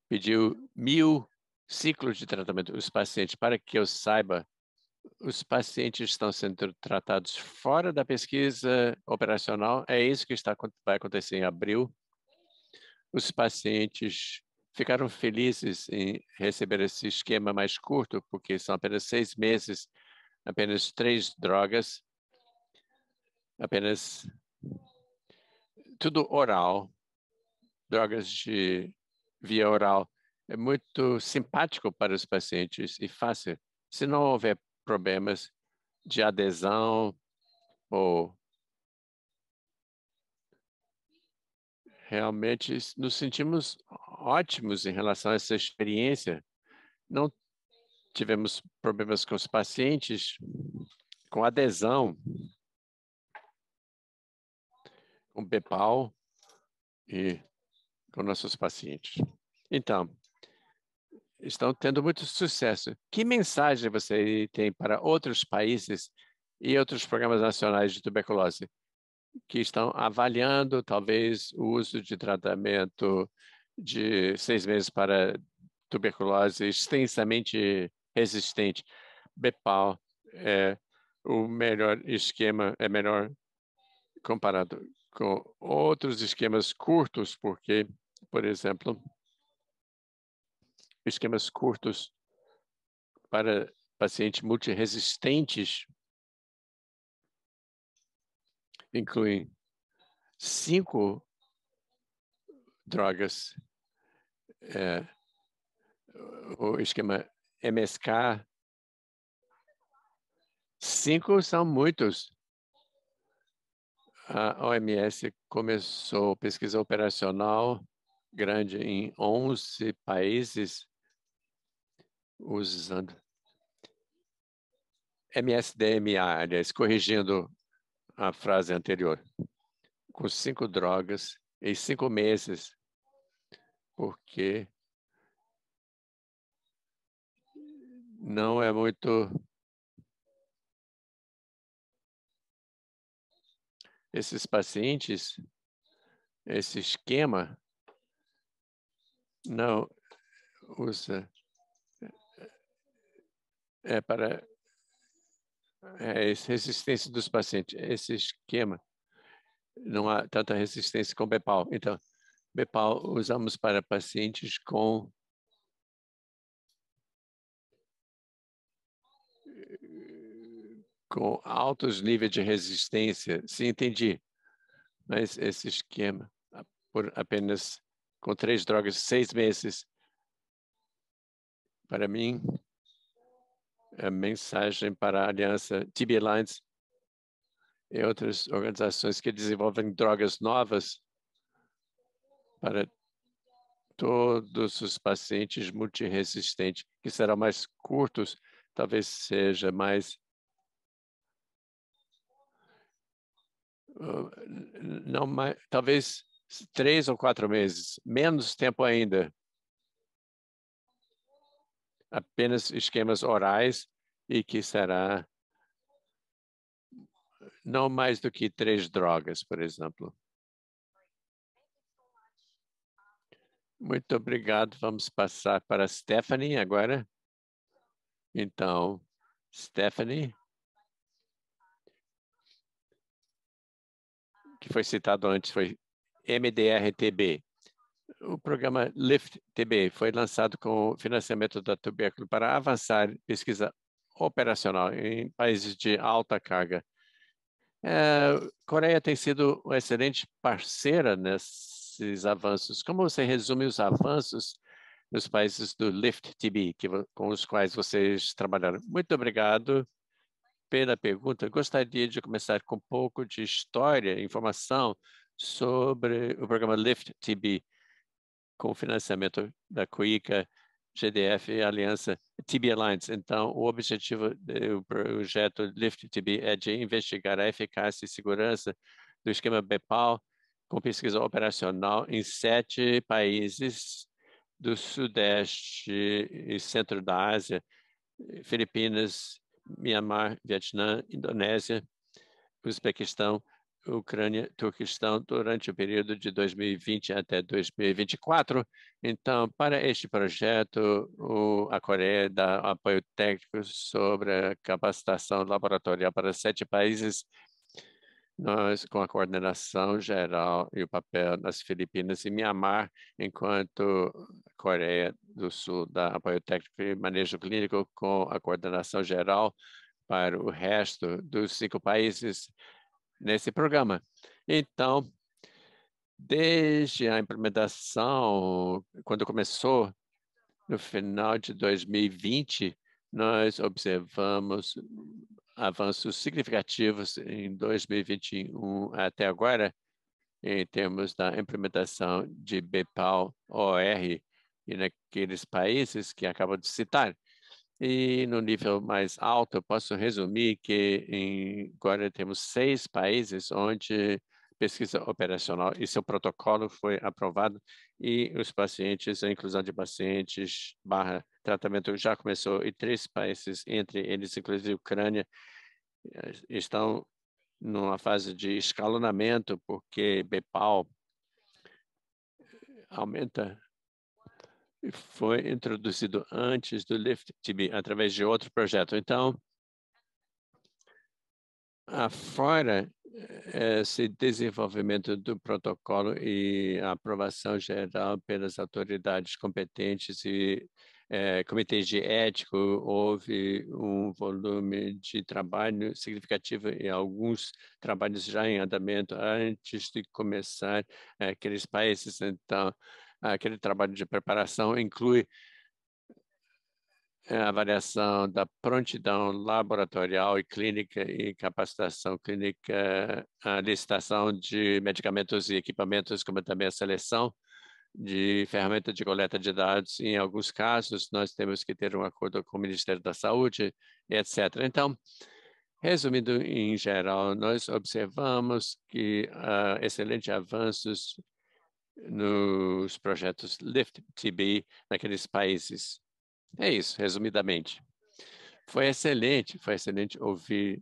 pediu 1.000 ciclos de tratamento. Os pacientes, para que eu saiba, os pacientes estão sendo tratados fora da pesquisa operacional. É isso que vai acontecer em abril. Os pacientes ficaram felizes em receber esse esquema mais curto, porque são apenas 6 meses, apenas 3 drogas, apenas tudo oral, drogas de via oral. É muito simpático para os pacientes e fácil. Se não houver problemas de adesão ou realmente nos sentimos ótimos em relação a essa experiência. Não tivemos problemas com os pacientes, com adesão, com BEPAL e com nossos pacientes. Então, estão tendo muito sucesso. Que mensagem você tem para outros países e outros programas nacionais de tuberculose que estão avaliando, talvez, o uso de tratamento de 6 meses para tuberculose extensamente resistente? BEPAL é o melhor esquema, é melhor comparado com outros esquemas curtos, porque, por exemplo, esquemas curtos para pacientes multiresistentes incluem 5 drogas, o esquema MSK. 5 são muitos. A OMS começou pesquisa operacional grande em 11 países usando MSDMA, aliás, corrigindo a frase anterior, com 5 drogas em 5 meses. porque não é muito esses pacientes, esse esquema não usa para resistência dos pacientes. Esse esquema não há tanta resistência com BEPAL. Então, BEPAL usamos para pacientes com altos níveis de resistência. Sim, entendi. Mas esse esquema, por apenas com 3 drogas, 6 meses, para mim, a mensagem para a Aliança TB Alliance e outras organizações que desenvolvem drogas novas para todos os pacientes multiresistentes, que serão mais curtos, talvez seja mais não mais, talvez 3 ou 4 meses, menos tempo ainda. Apenas esquemas orais e que será não mais do que 3 drogas, por exemplo. Muito obrigado. Vamos passar para a Stephanie agora. Então, Stephanie, que foi citado antes, foi MDR-TB. O programa LIFT-TB foi lançado com o financiamento da tuberculose para avançar pesquisa operacional em países de alta carga. Coreia tem sido uma excelente parceira nesses avanços. Como você resume os avanços nos países do LIFT-TB com os quais vocês trabalharam? Muito obrigado pela pergunta. Gostaria de começar com um pouco de história, informação sobre o programa LIFT-TB com o financiamento da CUICA, GDF e Aliança TB Alliance. Então, o objetivo do projeto LIFT-TB é de investigar a eficácia e segurança do esquema BEPAL com pesquisa operacional em 7 países do Sudeste e Centro da Ásia, Filipinas, Mianmar, Vietnã, Indonésia, Uzbequistão, Ucrânia, Turquestão, durante o período de 2020 até 2024. Então, para este projeto, a Coreia dá apoio técnico sobre a capacitação laboratorial para 7 países, nós com a coordenação geral e o papel nas Filipinas e Mianmar, enquanto a Coreia do Sul dá apoio técnico e manejo clínico com a coordenação geral para o resto dos 5 países nesse programa. Então, desde a implementação, quando começou, no final de 2020, nós observamos avanços significativos em 2021 até agora, em termos da implementação de BEPAL-OR e naqueles países que acabo de citar. E no nível mais alto, eu posso resumir que agora temos 6 países onde pesquisa operacional e seu protocolo foi aprovado e os pacientes, a inclusão de pacientes / tratamento já começou e 3 países, entre eles inclusive Ucrânia, estão numa fase de escalonamento porque BEPAL aumenta foi introduzido antes do LIFT-TB através de outro projeto. Então, afora esse desenvolvimento do protocolo e a aprovação geral pelas autoridades competentes e comitês de ético, houve um volume de trabalho significativo e alguns trabalhos já em andamento antes de começar aqueles países. Então, aquele trabalho de preparação inclui a avaliação da prontidão laboratorial e clínica e capacitação clínica, a licitação de medicamentos e equipamentos, como também a seleção de ferramenta de coleta de dados. Em alguns casos, nós temos que ter um acordo com o Ministério da Saúde, etc. Então, resumindo, em geral, nós observamos que excelentes avanços nos projetos LIFT-TB naqueles países. É isso, resumidamente. Foi excelente ouvir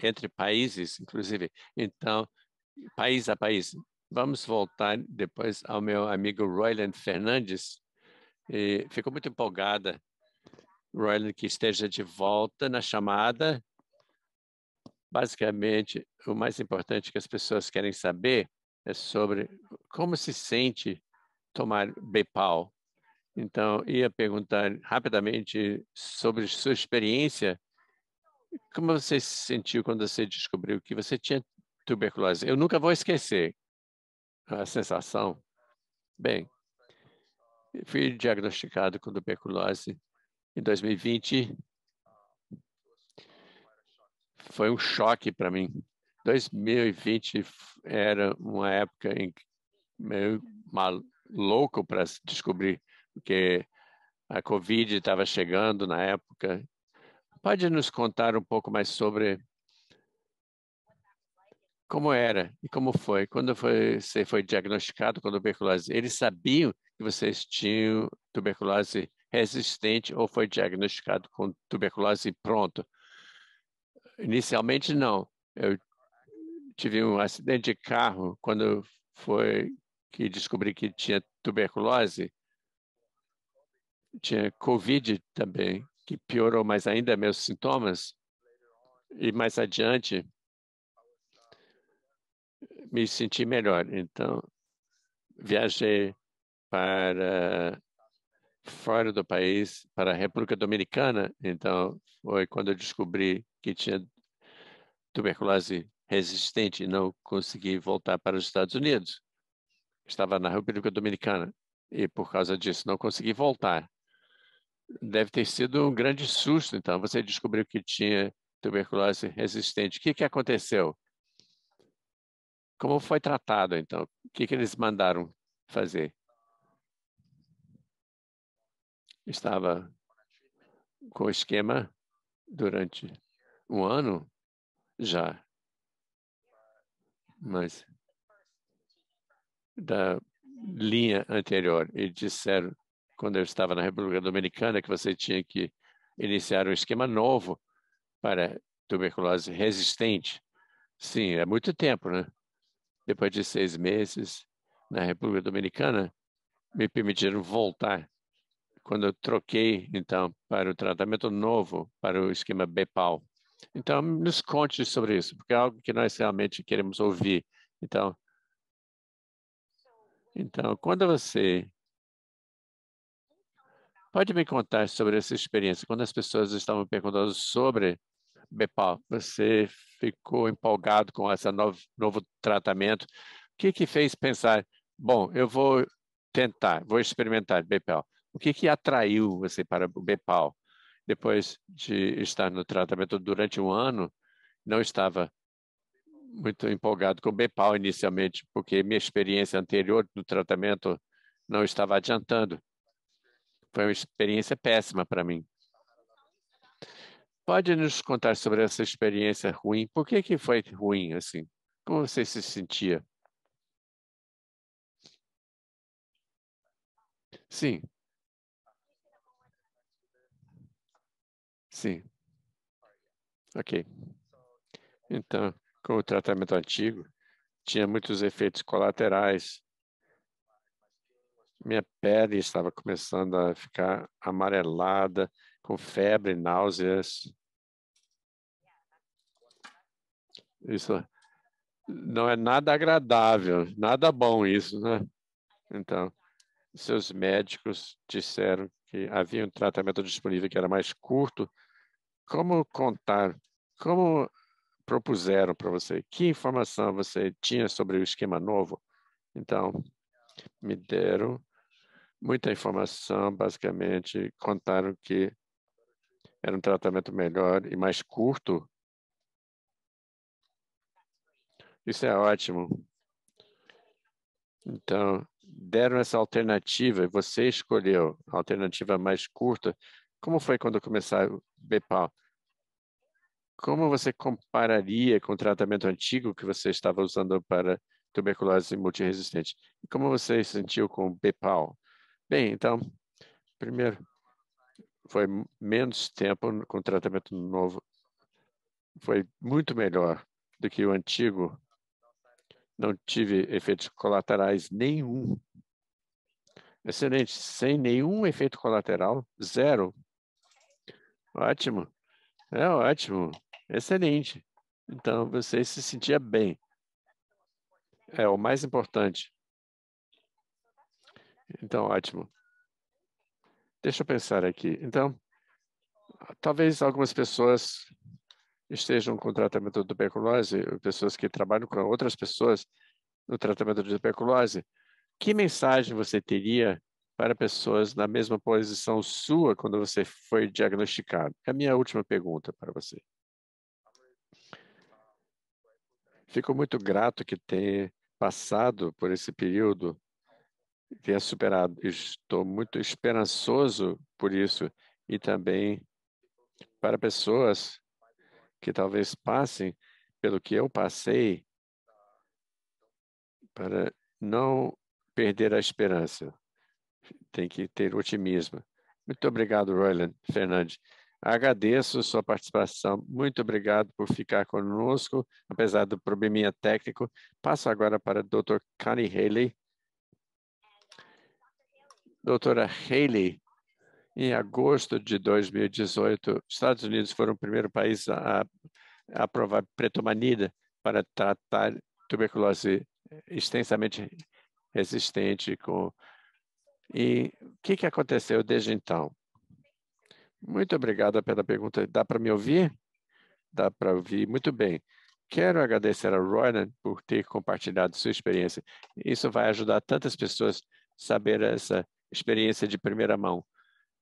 entre países, inclusive. Então, país a país. Vamos voltar depois ao meu amigo Royland Fernandes. Ficou muito empolgada, Royland, que esteja de volta na chamada. Basicamente, o mais importante que as pessoas querem saber é sobre como se sente tomar BPAL. Então, ia perguntar rapidamente sobre sua experiência. Como você se sentiu quando você descobriu que você tinha tuberculose? Eu nunca vou esquecer a sensação. Bem, fui diagnosticado com tuberculose em 2020. Foi um choque para mim. 2020 era uma época meio louco para descobrir, porque a Covid estava chegando na época. Pode nos contar um pouco mais sobre como era e como foi? Quando você foi diagnosticado com tuberculose, eles sabiam que vocês tinham tuberculose resistente ou foi diagnosticado com tuberculose e pronto? Inicialmente, não. Eu tive um acidente de carro quando foi que descobri que tinha tuberculose. Tinha Covid também, que piorou mais ainda meus sintomas. E mais adiante, me senti melhor. Então, viajei para fora do país, para a República Dominicana. Então, foi quando eu descobri que tinha tuberculose resistente e não consegui voltar para os Estados Unidos. Estava na República Dominicana e, por causa disso, não consegui voltar. Deve ter sido um grande susto, então. Você descobriu que tinha tuberculose resistente. O que aconteceu? Como foi tratado, então? O que eles mandaram fazer? Estava com o esquema durante um ano já, mas da linha anterior. E disseram, quando eu estava na República Dominicana, que você tinha que iniciar um esquema novo para tuberculose resistente. Sim, é muito tempo, né? Depois de 6 meses na República Dominicana, me permitiram voltar. Quando eu troquei, então, para o tratamento novo, para o esquema BPAL. Então, nos conte sobre isso, porque é algo que nós realmente queremos ouvir. Então, quando você pode me contar sobre essa experiência, quando as pessoas estavam perguntando sobre BPAL, você ficou empolgado com esse novo tratamento? O que fez pensar, bom, eu vou tentar, vou experimentar BPAL? O que atraiu você para o BPAL? Depois de estar no tratamento durante um ano, não estava muito empolgado com o BPAL inicialmente, porque minha experiência anterior no tratamento não estava adiantando. Foi uma experiência péssima para mim. Pode nos contar sobre essa experiência ruim? Por que foi ruim assim? Como você se sentia? Sim, sim. Ok. Então, com o tratamento antigo, tinha muitos efeitos colaterais. Minha pele estava começando a ficar amarelada, com febre, náuseas. Isso não é nada agradável, nada bom isso, né? Então, seus médicos disseram que havia um tratamento disponível que era mais curto. Como contar? Como propuseram para você? Que informação você tinha sobre o esquema novo? Então, me deram muita informação, basicamente contaram que era um tratamento melhor e mais curto. Isso é ótimo. Então, deram essa alternativa e você escolheu a alternativa mais curta. Como foi quando começaram o BPAL? Como você compararia com o tratamento antigo que você estava usando para tuberculose multiresistente. E como você se sentiu com o BPAL? Bem, então, primeiro, foi menos tempo com tratamento novo. Foi muito melhor do que o antigo. Não tive efeitos colaterais nenhum. Excelente, sem nenhum efeito colateral, zero. Ótimo, é ótimo, excelente. Então, você se sentia bem. É o mais importante. Então, ótimo. Deixa eu pensar aqui. Então, talvez algumas pessoas estejam com tratamento de tuberculose, pessoas que trabalham com outras pessoas no tratamento de tuberculose. Que mensagem você teria para pessoas na mesma posição sua quando você foi diagnosticado? É a minha última pergunta para você. Fico muito grato que tenha passado por esse período, tenha superado. Estou muito esperançoso por isso e também para pessoas que talvez passem pelo que eu passei, para não perder a esperança. Tem que ter otimismo. Muito obrigado, Roland Fernandes. Agradeço sua participação. Muito obrigado por ficar conosco, apesar do probleminha técnico. Passo agora para a doutora Connie Haley. Doutora Haley, em agosto de 2018, Estados Unidos foram o primeiro país a aprovar pretomanida para tratar tuberculose extensamente resistente. E o que aconteceu desde então? Muito obrigado pela pergunta. Dá para me ouvir? Dá para ouvir muito bem. Quero agradecer a Ronan por ter compartilhado sua experiência. Isso vai ajudar tantas pessoas a saber essa experiência de primeira mão.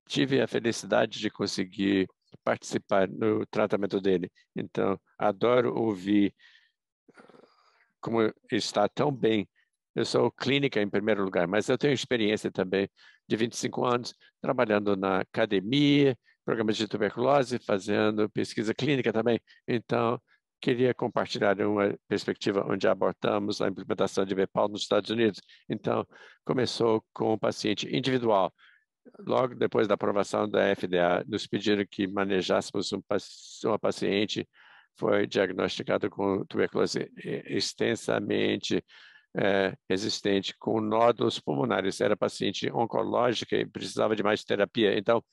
Tive a felicidade de conseguir participar no tratamento dele. Então, adoro ouvir como está tão bem. Eu sou clínica em primeiro lugar, mas eu tenho experiência também de 25 anos trabalhando na academia, programas de tuberculose, fazendo pesquisa clínica também. Então, queria compartilhar uma perspectiva onde abordamos a implementação de BPAL nos Estados Unidos. Então, começou com o paciente individual. Logo depois da aprovação da FDA, nos pediram que manejássemos uma paciente foi diagnosticada com tuberculose extensamente resistente, com nódulos pulmonares. Era paciente oncológica e precisava de mais terapia. Então,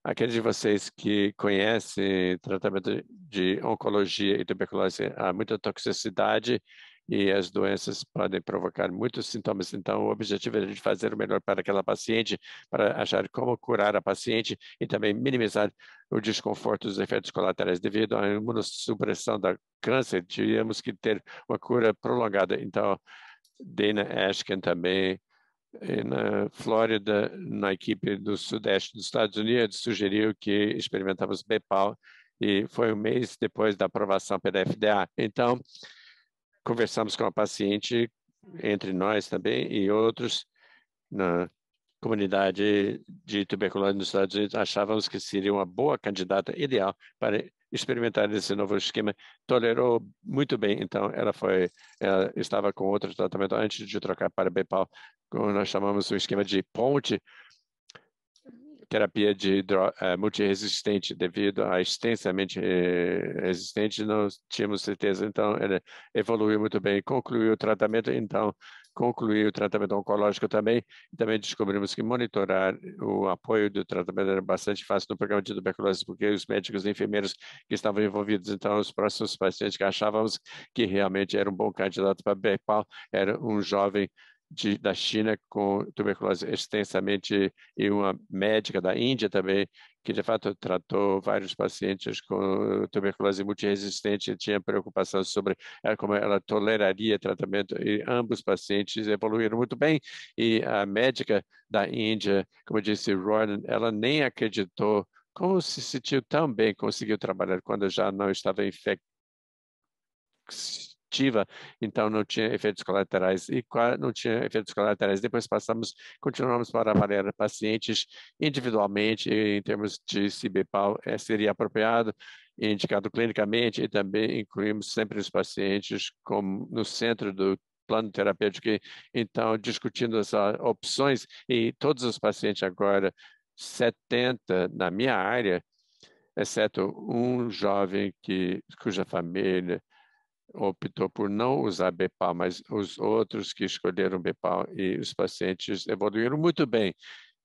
aqueles de vocês que conhecem tratamento de oncologia e tuberculose, há muita toxicidade e as doenças podem provocar muitos sintomas. Então, o objetivo é de fazer o melhor para aquela paciente, para achar como curar a paciente e também minimizar o desconforto dos efeitos colaterais. Devido à imunossupressão da câncer, tivemos que ter uma cura prolongada. Então, Dana Ashken também na Flórida, na equipe do Sudeste dos Estados Unidos, sugeriu que experimentamos BPAL e foi um mês depois da aprovação pela FDA. Então, conversamos com a paciente, entre nós também e outros, na comunidade de tuberculose nos Estados Unidos, achávamos que seria uma boa candidata ideal para experimentar esse novo esquema. Tolerou muito bem, então ela estava com outro tratamento antes de trocar para BPAL, como nós chamamos o esquema de ponte, terapia de multiresistente, devido a extensamente resistente, não tínhamos certeza. Então, ele evoluiu muito bem, concluiu o tratamento, então, concluiu o tratamento oncológico também. Também descobrimos que monitorar o apoio do tratamento era bastante fácil no programa de tuberculose, porque os médicos e enfermeiros que estavam envolvidos, então, os próximos pacientes que achávamos que realmente era um bom candidato para BPAL, era um jovem da China com tuberculose extensamente e uma médica da Índia também, que de fato tratou vários pacientes com tuberculose multiresistente e tinha preocupação sobre como ela toleraria tratamento e ambos pacientes evoluíram muito bem e a médica da Índia, como disse Ronan, ela nem acreditou como se sentiu tão bem, conseguiu trabalhar quando já não estava infectada, então não tinha efeitos colaterais e não tinha efeitos colaterais. Depois continuamos para avaliar pacientes individualmente em termos de se BPAL seria apropriado, indicado clinicamente e também incluímos sempre os pacientes como no centro do plano terapêutico. Então, discutindo as opções, e todos os pacientes agora, 70 na minha área, exceto um jovem cuja família optou por não usar BEPAL, mas os outros que escolheram BEPAL e os pacientes evoluíram muito bem.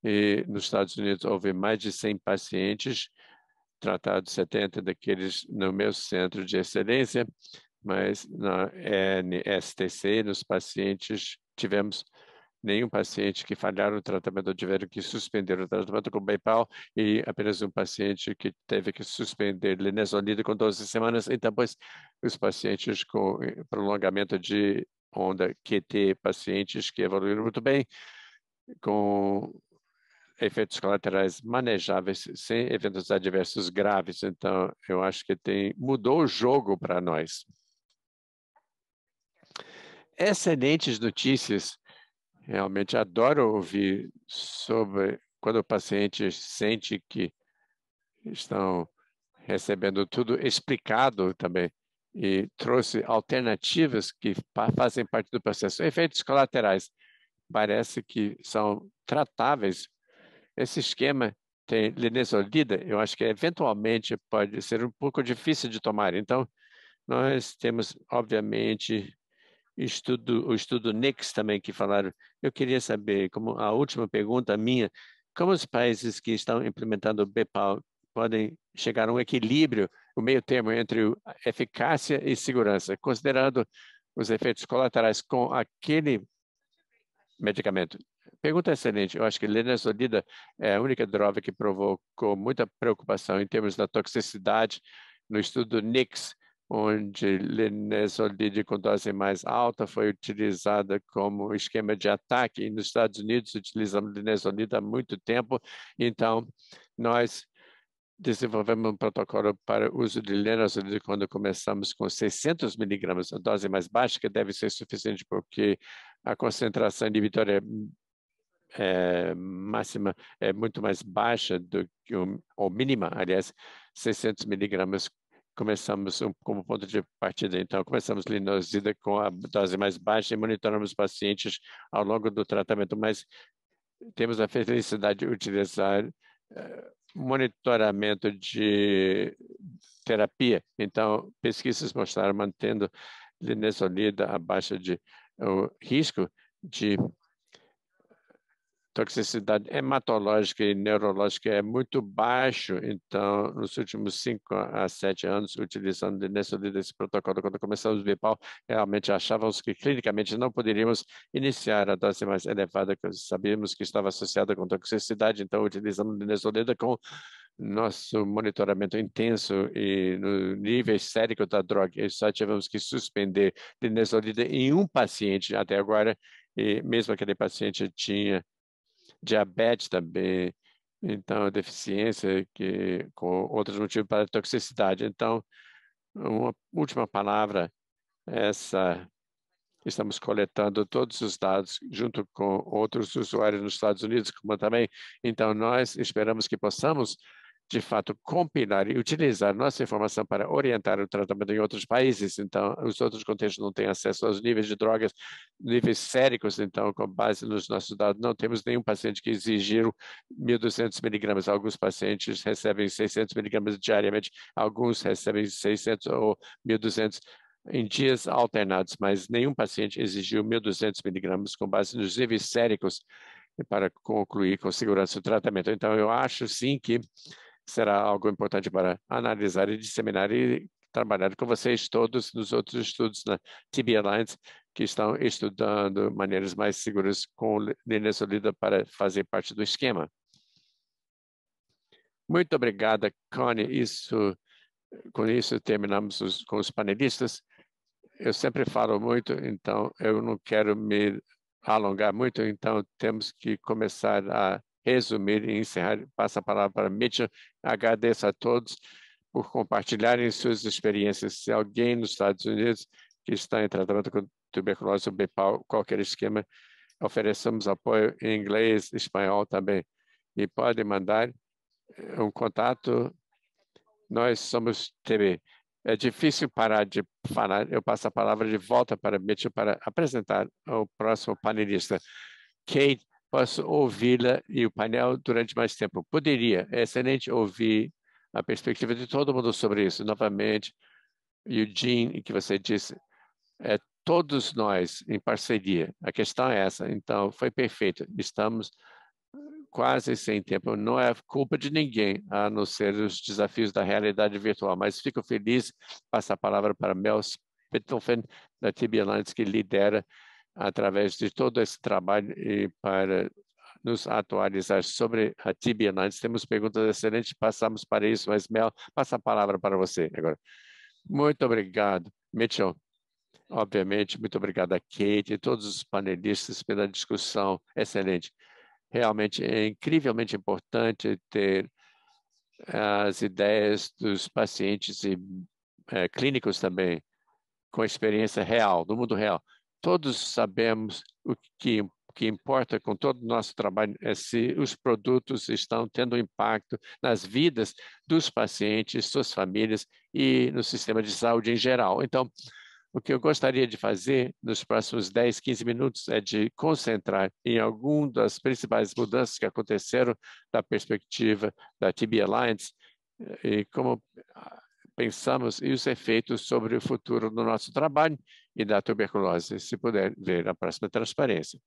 E nos Estados Unidos houve mais de 100 pacientes tratados, 70 daqueles no meu centro de excelência, mas na NSTC, nos pacientes, tivemos nenhum paciente que falharam o tratamento, tiveram que suspender o tratamento com BEPAL e apenas um paciente que teve que suspender linezolida com 12 semanas e depois os pacientes com prolongamento de onda QT, pacientes que evoluíram muito bem, com efeitos colaterais manejáveis, sem eventos adversos graves. Então, eu acho que mudou o jogo para nós. Excelentes notícias. Realmente adoro ouvir sobre quando o paciente sente que estão recebendo tudo explicado também e trouxe alternativas que fazem parte do processo. Efeitos colaterais parece que são tratáveis. Esse esquema tem linezolida, eu acho que eventualmente pode ser um pouco difícil de tomar. Então, nós temos, obviamente, o estudo NICS também que falaram. Eu queria saber, como a última pergunta minha, como os países que estão implementando o BEPAL podem chegar a um equilíbrio, o meio termo entre eficácia e segurança, considerando os efeitos colaterais com aquele medicamento. Pergunta excelente. Eu acho que linezolida é a única droga que provocou muita preocupação em termos da toxicidade no estudo NICS, onde linezolida com dose mais alta foi utilizada como esquema de ataque. E nos Estados Unidos utilizamos linezolida há muito tempo, então nós desenvolvemos um protocolo para o uso de linezolida quando começamos com 600 miligramas, a dose mais baixa, que deve ser suficiente porque a concentração inibitória máxima é muito mais baixa do que ou mínima, aliás, 600 miligramas. Começamos como ponto de partida, então começamos linezolida com a dose mais baixa e monitoramos pacientes ao longo do tratamento, mas temos a felicidade de utilizar monitoramento de terapia. Então, pesquisas mostraram mantendo linezolida abaixo de o risco de toxicidade hematológica e neurológica é muito baixo. Então, nos últimos 5 a 7 anos, utilizando linezolida esse protocolo, quando começamos o BIPAL, realmente achávamos que clinicamente não poderíamos iniciar a dose mais elevada, que sabíamos que estava associada com toxicidade. Então, utilizamos linezolida com nosso monitoramento intenso e no nível sérico da droga. E só tivemos que suspender linezolida em um paciente até agora, e mesmo aquele paciente tinha diabetes também, então deficiência com outros motivos para toxicidade. Então, uma última palavra, estamos coletando todos os dados junto com outros usuários nos Estados Unidos, como também. Então, nós esperamos que possamos de fato, compilar e utilizar nossa informação para orientar o tratamento em outros países. Então, os outros contextos não têm acesso aos níveis de drogas, níveis séricos. Então, com base nos nossos dados, não temos nenhum paciente que exigiram 1.200 miligramas. Alguns pacientes recebem 600 miligramas diariamente, alguns recebem 600 ou 1.200 em dias alternados, mas nenhum paciente exigiu 1.200 miligramas com base nos níveis séricos para concluir com segurança o tratamento. Então, eu acho sim que será algo importante para analisar e disseminar e trabalhar com vocês todos nos outros estudos na TB Alliance que estão estudando maneiras mais seguras com linezolida para fazer parte do esquema. Muito obrigada, Connie. Com isso terminamos com os panelistas. Eu sempre falo muito, então eu não quero me alongar muito, então temos que começar a resumir e encerrar. Passo a palavra para Mitchell. Agradeço a todos por compartilharem suas experiências. Se alguém nos Estados Unidos que está em tratamento com tuberculose ou BEPAL, qualquer esquema, oferecemos apoio em inglês, espanhol também. E pode mandar um contato. Nós somos TB. É difícil parar de falar. Eu passo a palavra de volta para Mitchell para apresentar o próximo panelista. Kate, posso ouvi-la e o painel durante mais tempo? Poderia. É excelente ouvir a perspectiva de todo mundo sobre isso. Novamente, Eugene, que você disse, todos nós em parceria. A questão é essa. Então, foi perfeito. Estamos quase sem tempo. Não é culpa de ninguém, a não ser os desafios da realidade virtual. Mas fico feliz, passo a palavra para Mel Spittlefen, da TB Alliance, que lidera através de todo esse trabalho e para nos atualizar sobre a TB Alliance. Temos perguntas excelentes, passamos para isso, mas Mel, passa a palavra para você agora. Muito obrigado, Mitchell. Obviamente, muito obrigado a Kate e todos os panelistas pela discussão excelente. Realmente é incrivelmente importante ter as ideias dos pacientes e clínicos também, com experiência real, no mundo real. Todos sabemos o que importa com todo o nosso trabalho é se os produtos estão tendo impacto nas vidas dos pacientes, suas famílias e no sistema de saúde em geral. Então, o que eu gostaria de fazer nos próximos 10, 15 minutos é de concentrar em algumas das principais mudanças que aconteceram da perspectiva da TB Alliance e como pensamos e os efeitos sobre o futuro do nosso trabalho e da tuberculose, se puder ver a próxima transparência.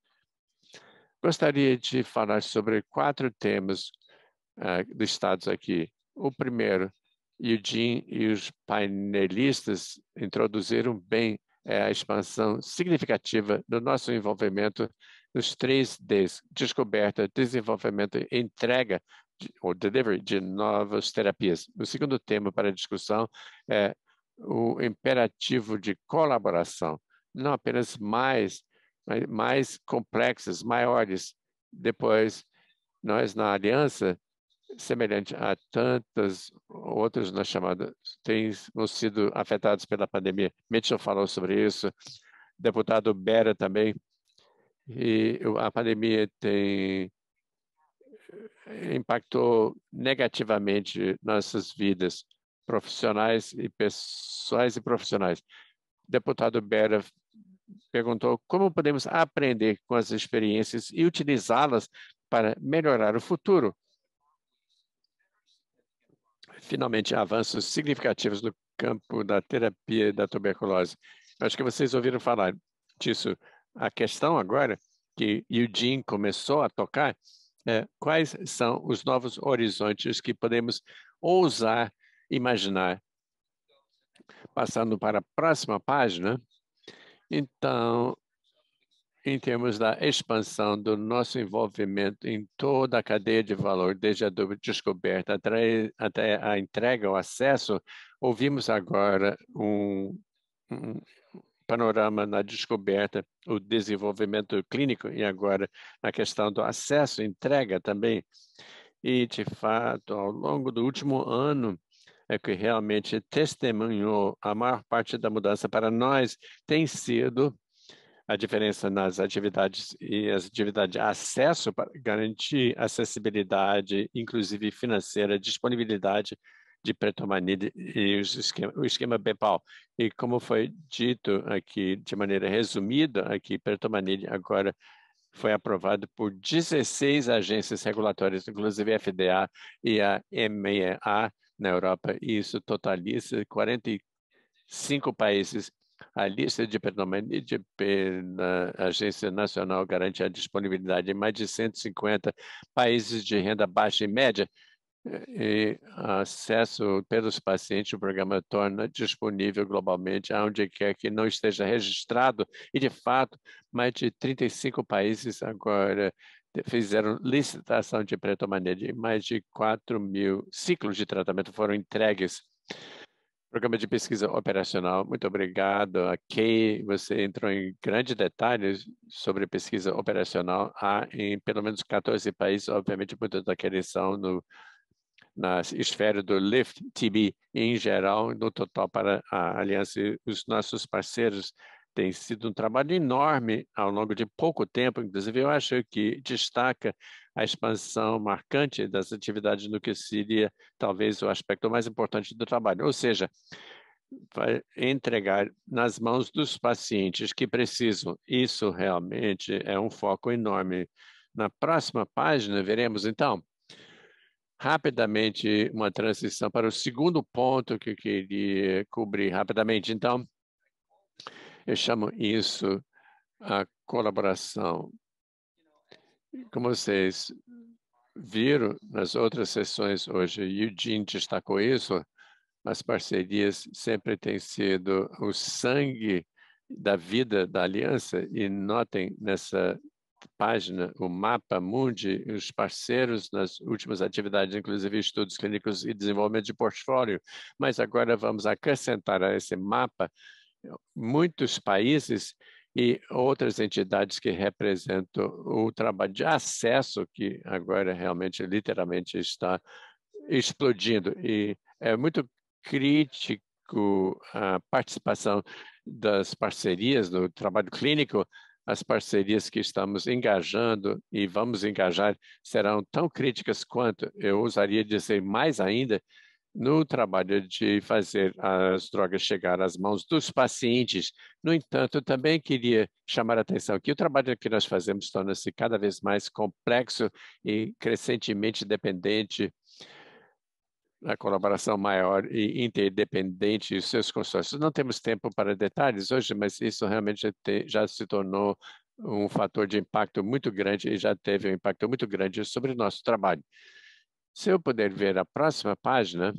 Gostaria de falar sobre 4 temas listados aqui. O primeiro, Eugene e os painelistas introduziram bem a expansão significativa do nosso envolvimento nos 3 Ds: descoberta, desenvolvimento e entrega ou delivery de novas terapias. O segundo tema para a discussão é o imperativo de colaboração, não apenas mais complexas, maiores. Depois, nós na aliança, semelhante a tantas outras na chamada, têm sido afetados pela pandemia. Mitchell falou sobre isso, deputado Bera também, e a pandemia impactou negativamente nossas vidas profissionais e pessoais e profissionais. Deputado Bera perguntou como podemos aprender com as experiências e utilizá-las para melhorar o futuro. Finalmente, avanços significativos no campo da terapia da tuberculose. Acho que vocês ouviram falar disso. A questão agora que Eugene começou a tocar é quais são os novos horizontes que podemos ousar imaginar. Passando para a próxima página. Então, em termos da expansão do nosso envolvimento em toda a cadeia de valor, desde a descoberta até a entrega, o acesso, ouvimos agora um panorama na descoberta, o desenvolvimento clínico e agora na questão do acesso e entrega também. E, de fato, ao longo do último ano, é que realmente testemunhou a maior parte da mudança para nós tem sido a diferença nas atividades e as atividades de acesso para garantir acessibilidade, inclusive financeira, disponibilidade de pretomanide e o esquema BEPAL. E como foi dito aqui de maneira resumida, aqui pretomanide agora foi aprovado por 16 agências regulatórias, inclusive a FDA e a EMEA na Europa, e isso totaliza 45 países. A lista de pretomanide pela Agência Nacional garante a disponibilidade em mais de 150 países de renda baixa e média, e acesso pelos pacientes, o programa torna disponível globalmente aonde quer que não esteja registrado, e de fato, mais de 35 países agora fizeram licitação de pretomanide e mais de 4.000 ciclos de tratamento foram entregues. Programa de pesquisa operacional, muito obrigado. Kay, você entrou em grandes detalhes sobre pesquisa operacional. Há em pelo menos 14 países, obviamente, muitas daqueles são na esfera do LIFT-TB em geral, no total para a aliança e os nossos parceiros. Tem sido um trabalho enorme ao longo de pouco tempo, inclusive eu acho que destaca a expansão marcante das atividades no que seria talvez o aspecto mais importante do trabalho, ou seja, vai entregar nas mãos dos pacientes que precisam. Isso realmente é um foco enorme. Na próxima página, veremos, então, rapidamente uma transição para o segundo ponto que eu queria cobrir rapidamente. Então, eu chamo isso a colaboração. Como vocês viram nas outras sessões hoje, Eugene destacou isso, as parcerias sempre têm sido o sangue da vida da aliança, e notem nessa página o mapa mundi, os parceiros nas últimas atividades, inclusive estudos clínicos e desenvolvimento de portfólio, mas agora vamos acrescentar a esse mapa muitos países e outras entidades que representam o trabalho de acesso que agora realmente, literalmente, está explodindo. E é muito crítico a participação das parcerias no trabalho clínico. As parcerias que estamos engajando e vamos engajar serão tão críticas quanto, eu ousaria dizer mais ainda, no trabalho de fazer as drogas chegar às mãos dos pacientes. No entanto, também queria chamar a atenção que o trabalho que nós fazemos torna-se cada vez mais complexo e crescentemente dependente da colaboração maior e interdependente dos seus consórcios. Não temos tempo para detalhes hoje, mas isso realmente já se tornou um fator de impacto muito grande e já teve um impacto muito grande sobre o nosso trabalho. Se eu puder ver a próxima página,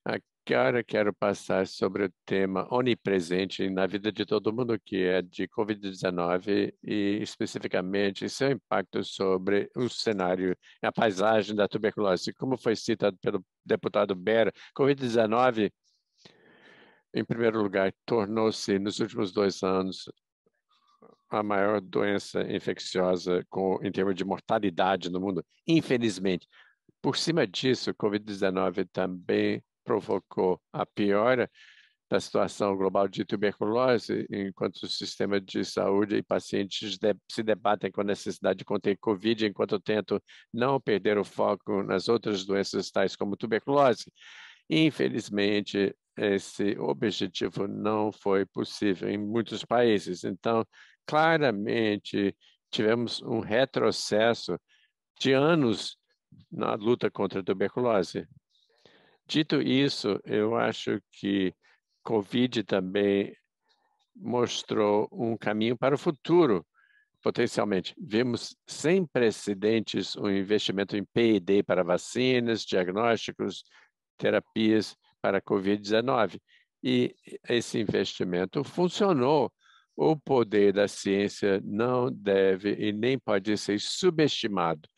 agora quero passar sobre o tema onipresente na vida de todo mundo, que é de Covid-19 e, especificamente, seu impacto sobre o cenário, a paisagem da tuberculose. Como foi citado pelo deputado Bera, Covid-19, em primeiro lugar, tornou-se, nos últimos 2 anos, a maior doença infecciosa em termos de mortalidade no mundo, infelizmente. Por cima disso, o Covid-19 também provocou a piora da situação global de tuberculose, enquanto o sistema de saúde e pacientes se debatem com a necessidade de conter Covid, enquanto tentam não perder o foco nas outras doenças tais como tuberculose. Infelizmente, esse objetivo não foi possível em muitos países. Então, claramente, tivemos um retrocesso de anos na luta contra a tuberculose. Dito isso, eu acho que Covid também mostrou um caminho para o futuro, potencialmente. Vimos sem precedentes um investimento em P&D para vacinas, diagnósticos, terapias para Covid-19. E esse investimento funcionou. O poder da ciência não deve e nem pode ser subestimado.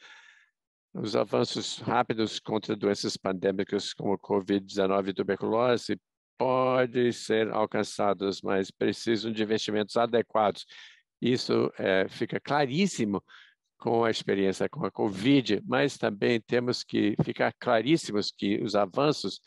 Os avanços rápidos contra doenças pandêmicas como Covid-19 e tuberculose podem ser alcançados, mas precisam de investimentos adequados. Isso fica claríssimo com a experiência com a Covid, mas também temos que ficar claríssimos que os avanços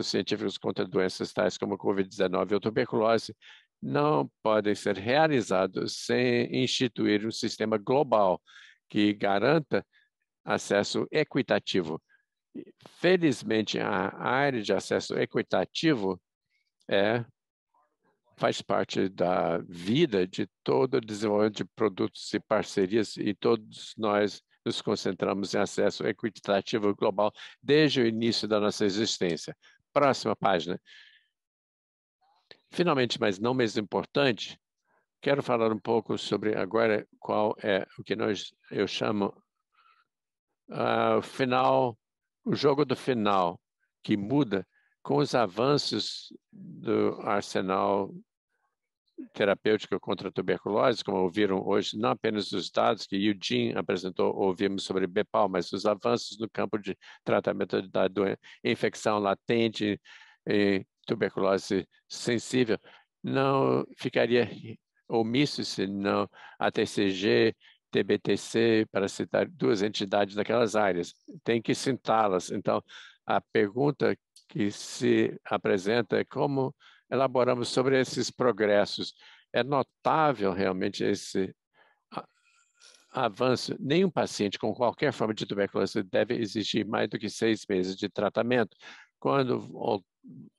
científicos contra doenças tais como Covid-19 ou tuberculose não podem ser realizados sem instituir um sistema global que garanta acesso equitativo. Felizmente, a área de acesso equitativo faz parte da vida de todo o desenvolvimento de produtos e parcerias, e todos nós nos concentramos em acesso equitativo global desde o início da nossa existência. Próxima página. Finalmente, mas não menos importante, quero falar um pouco sobre agora qual é o que eu chamo o jogo do final, que muda com os avanços do arsenal terapêutico contra a tuberculose, como ouviram hoje, não apenas os dados que Eugene apresentou, ouvimos sobre BEPAL, mas os avanços no campo de tratamento da infecção latente e tuberculose sensível. Não ficaria omisso se não a TCG, TBTC, para citar duas entidades daquelas áreas. Tem que citá-las. Então, a pergunta que se apresenta é como elaboramos sobre esses progressos. É notável realmente esse avanço. Nenhum paciente com qualquer forma de tuberculose deve exigir mais do que 6 meses de tratamento. Quando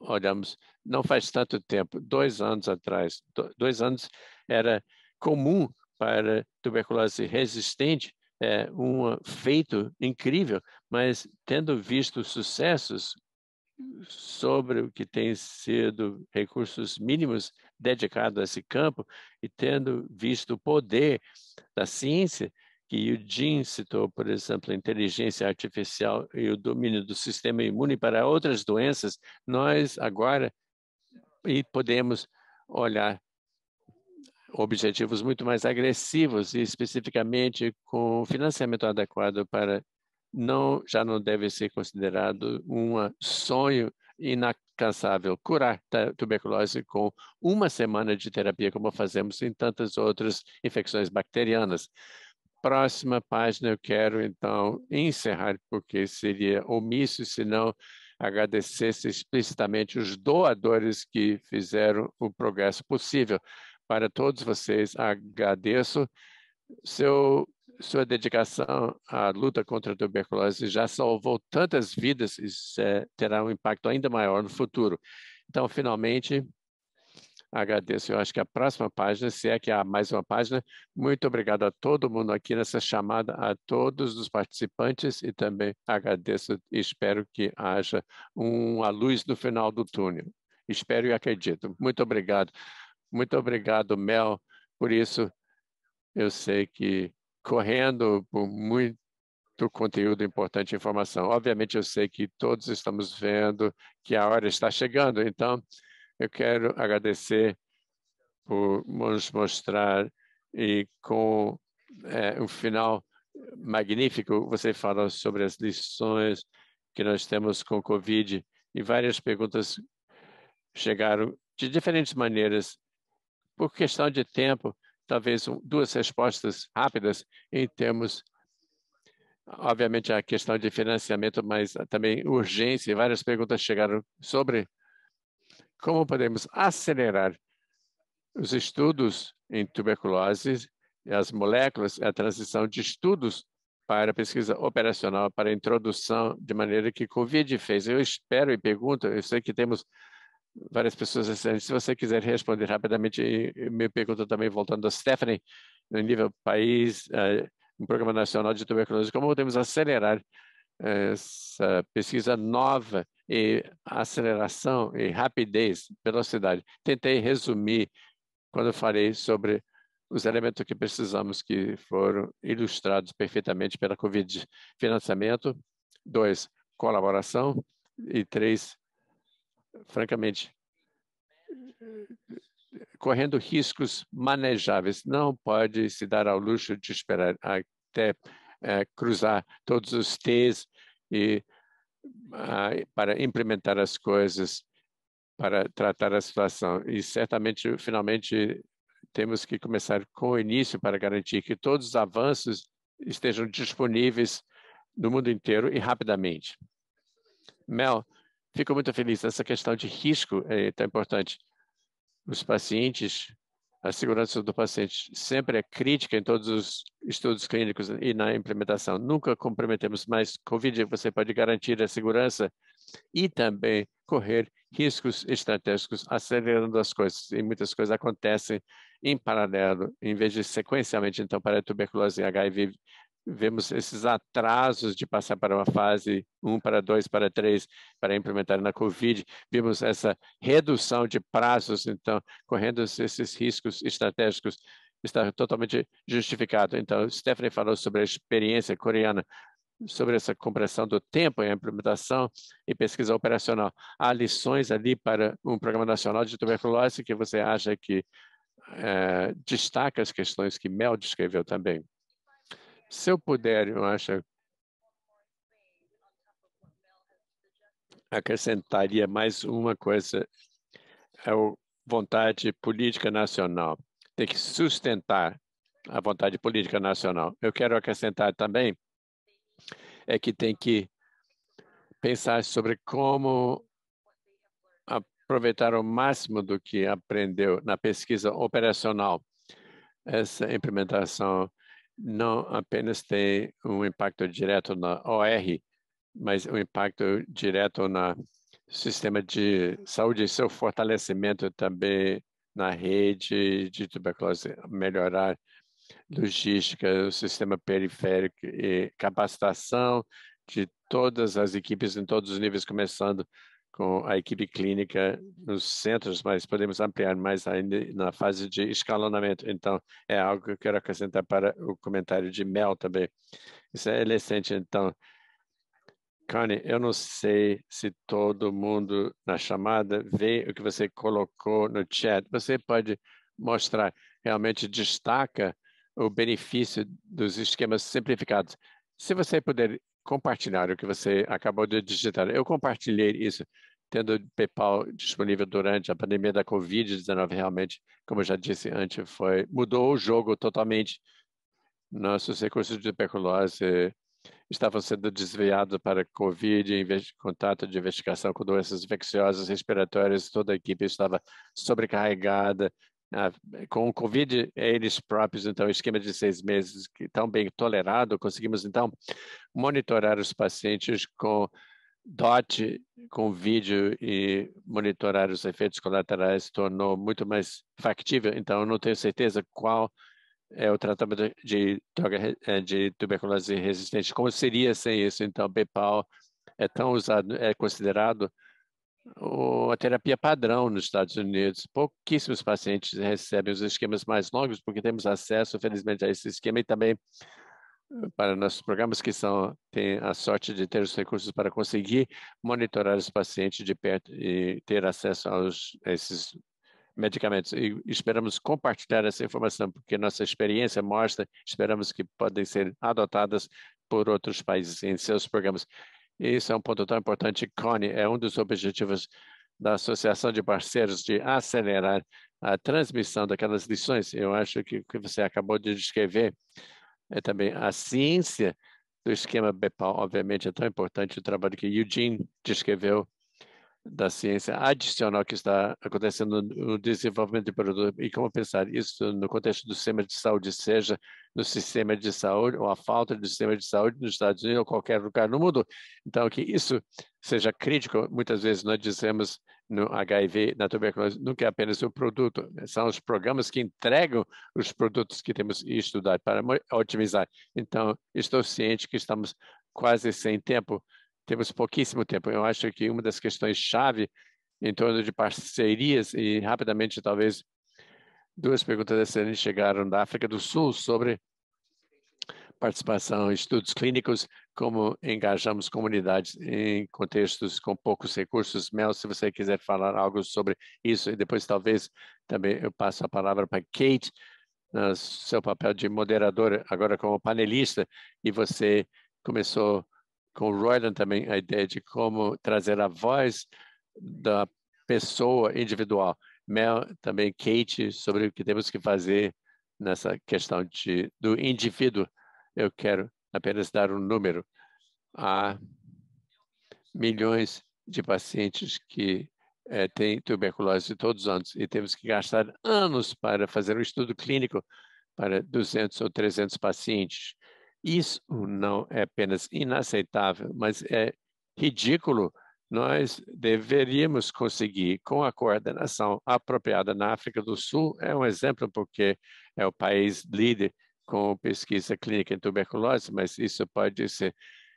olhamos, não faz tanto tempo, 2 anos atrás, 2 anos era comum para tuberculose resistente, um feito incrível, mas tendo visto sucessos sobre o que tem sido recursos mínimos dedicados a esse campo e tendo visto o poder da ciência, que o Jim citou, por exemplo, a inteligência artificial e o domínio do sistema imune para outras doenças, nós agora podemos olhar objetivos muito mais agressivos e especificamente com financiamento adequado para já não deve ser considerado um sonho inalcançável curar tuberculose com 1 semana de terapia, como fazemos em tantas outras infecções bacterianas. Próxima página, eu quero então encerrar, porque seria omisso se não agradecesse explicitamente os doadores que fizeram o progresso possível. Para todos vocês, agradeço sua dedicação à luta contra a tuberculose já salvou tantas vidas e terá um impacto ainda maior no futuro. Então, finalmente, agradeço. Eu acho que a próxima página, se é que há mais uma página, muito obrigado a todo mundo aqui nessa chamada, a todos os participantes e também agradeço e espero que haja uma luz no final do túnel. Espero e acredito. Muito obrigado. Muito obrigado, Mel, por isso. Eu sei que correndo por muito conteúdo importante e informação. Obviamente, eu sei que todos estamos vendo que a hora está chegando, então eu quero agradecer por nos mostrar e com um final magnífico. Você falou sobre as lições que nós temos com o Covid e várias perguntas chegaram de diferentes maneiras. Por questão de tempo, talvez 2 respostas rápidas em termos, obviamente, a questão de financiamento, mas também urgência. Várias perguntas chegaram sobre como podemos acelerar os estudos em tuberculose, as moléculas, a transição de estudos para pesquisa operacional, para introdução, de maneira que Covid fez. Eu espero e pergunto, eu sei que temos várias pessoas. Se você quiser responder rapidamente, me pergunta também, voltando a Stephanie, no nível país, um programa nacional de tuberculose, como podemos acelerar essa pesquisa nova e aceleração e rapidez, velocidade. Tentei resumir quando eu falei sobre os elementos que precisamos, que foram ilustrados perfeitamente pela Covid. Financiamento, 2, colaboração, e 3, francamente, correndo riscos manejáveis. Não pode se dar ao luxo de esperar até cruzar todos os T's e para implementar as coisas, para tratar a situação. E certamente, finalmente, temos que começar com o início para garantir que todos os avanços estejam disponíveis no mundo inteiro e rapidamente. Mel, fico muito feliz. Essa questão de risco é tão importante. Os pacientes, a segurança do paciente sempre é crítica em todos os estudos clínicos e na implementação. Nunca comprometemos mais Covid. Você pode garantir a segurança e também correr riscos estratégicos, acelerando as coisas. E muitas coisas acontecem em paralelo, em vez de sequencialmente. Então, para a tuberculose e HIV, vemos esses atrasos de passar para uma fase 1, para 2, para 3, para implementar na COVID. Vimos essa redução de prazos, então, correndo esses riscos estratégicos, está totalmente justificado. Então, Stephanie falou sobre a experiência coreana, sobre essa compressão do tempo e a implementação e pesquisa operacional. Há lições ali para um programa nacional de tuberculose que você acha que destaca as questões que Mel descreveu também? Se eu puder, eu acho, acrescentaria mais uma coisa, é a vontade política nacional. Tem que sustentar a vontade política nacional. Eu quero acrescentar também que tem que pensar sobre como aproveitar o máximo do que aprendeu na pesquisa operacional. Essa implementação não apenas tem um impacto direto na OR, mas um impacto direto na sistema de saúde e seu fortalecimento também na rede de tuberculose, melhorar logística, o sistema periférico e capacitação de todas as equipes em todos os níveis, começando com a equipe clínica nos centros, mas podemos ampliar mais ainda na fase de escalonamento. Então, é algo que eu quero acrescentar para o comentário de Mel também. Isso é excelente. Então, Connie, eu não sei se todo mundo na chamada vê o que você colocou no chat. Você pode mostrar, realmente destaca o benefício dos esquemas simplificados. Se você puder compartilhar o que você acabou de digitar, eu compartilhei isso, tendo o PayPal disponível durante a pandemia da Covid-19, realmente, como eu já disse antes, mudou o jogo totalmente. Nossos recursos de tuberculose estavam sendo desviados para Covid, contato de investigação com doenças infecciosas respiratórias, toda a equipe estava sobrecarregada. Ah, com o Covid, eles próprios, então, o esquema de 6 meses, que tão bem tolerado, conseguimos, então, monitorar os pacientes com DOT, com vídeo e monitorar os efeitos colaterais, tornou muito mais factível. Então, eu não tenho certeza qual é o tratamento de tuberculose resistente. Como seria sem isso? Então, BEPAL é tão usado, é considerado a terapia padrão nos Estados Unidos. Pouquíssimos pacientes recebem os esquemas mais longos, porque temos acesso, felizmente, a esse esquema e também para nossos programas que têm a sorte de ter os recursos para conseguir monitorar os pacientes de perto e ter acesso a esses medicamentos. E esperamos compartilhar essa informação, porque nossa experiência mostra, esperamos que podem ser adotadas por outros países em seus programas. E isso é um ponto tão importante. Connie, é um dos objetivos da Associação de Parceiros de acelerar a transmissão daquelas lições. Eu acho que o que você acabou de descrever é também a ciência do esquema BEPAL, obviamente, é tão importante o trabalho que Eugene descreveu da ciência adicional que está acontecendo no desenvolvimento de produto e como pensar isso no contexto do sistema de saúde, seja no sistema de saúde ou a falta de sistema de saúde nos Estados Unidos ou qualquer lugar no mundo. Então, que isso seja crítico, muitas vezes nós dizemos no HIV, na tuberculose, nunca é apenas o produto, são os programas que entregam os produtos que temos estudado para otimizar. Então, estou ciente que estamos quase sem tempo, temos pouquíssimo tempo. Eu acho que uma das questões-chave em torno de parcerias, e rapidamente, talvez, duas perguntas excelentes chegaram da África do Sul sobre participação em estudos clínicos, como engajamos comunidades em contextos com poucos recursos. Mel, se você quiser falar algo sobre isso, e depois talvez também eu passo a palavra para Kate, no seu papel de moderadora, agora como panelista, e você começou com o Royland também a ideia de como trazer a voz da pessoa individual. Mel, também Kate, sobre o que temos que fazer nessa questão do indivíduo. Eu quero apenas dar um número. Há milhões de pacientes que têm tuberculose todos os anos e temos que gastar anos para fazer um estudo clínico para 200 ou 300 pacientes. Isso não é apenas inaceitável, mas é ridículo. Nós deveríamos conseguir, com a coordenação apropriada na África do Sul, é um exemplo porque é o país líder com pesquisa clínica em tuberculose, mas isso pode ser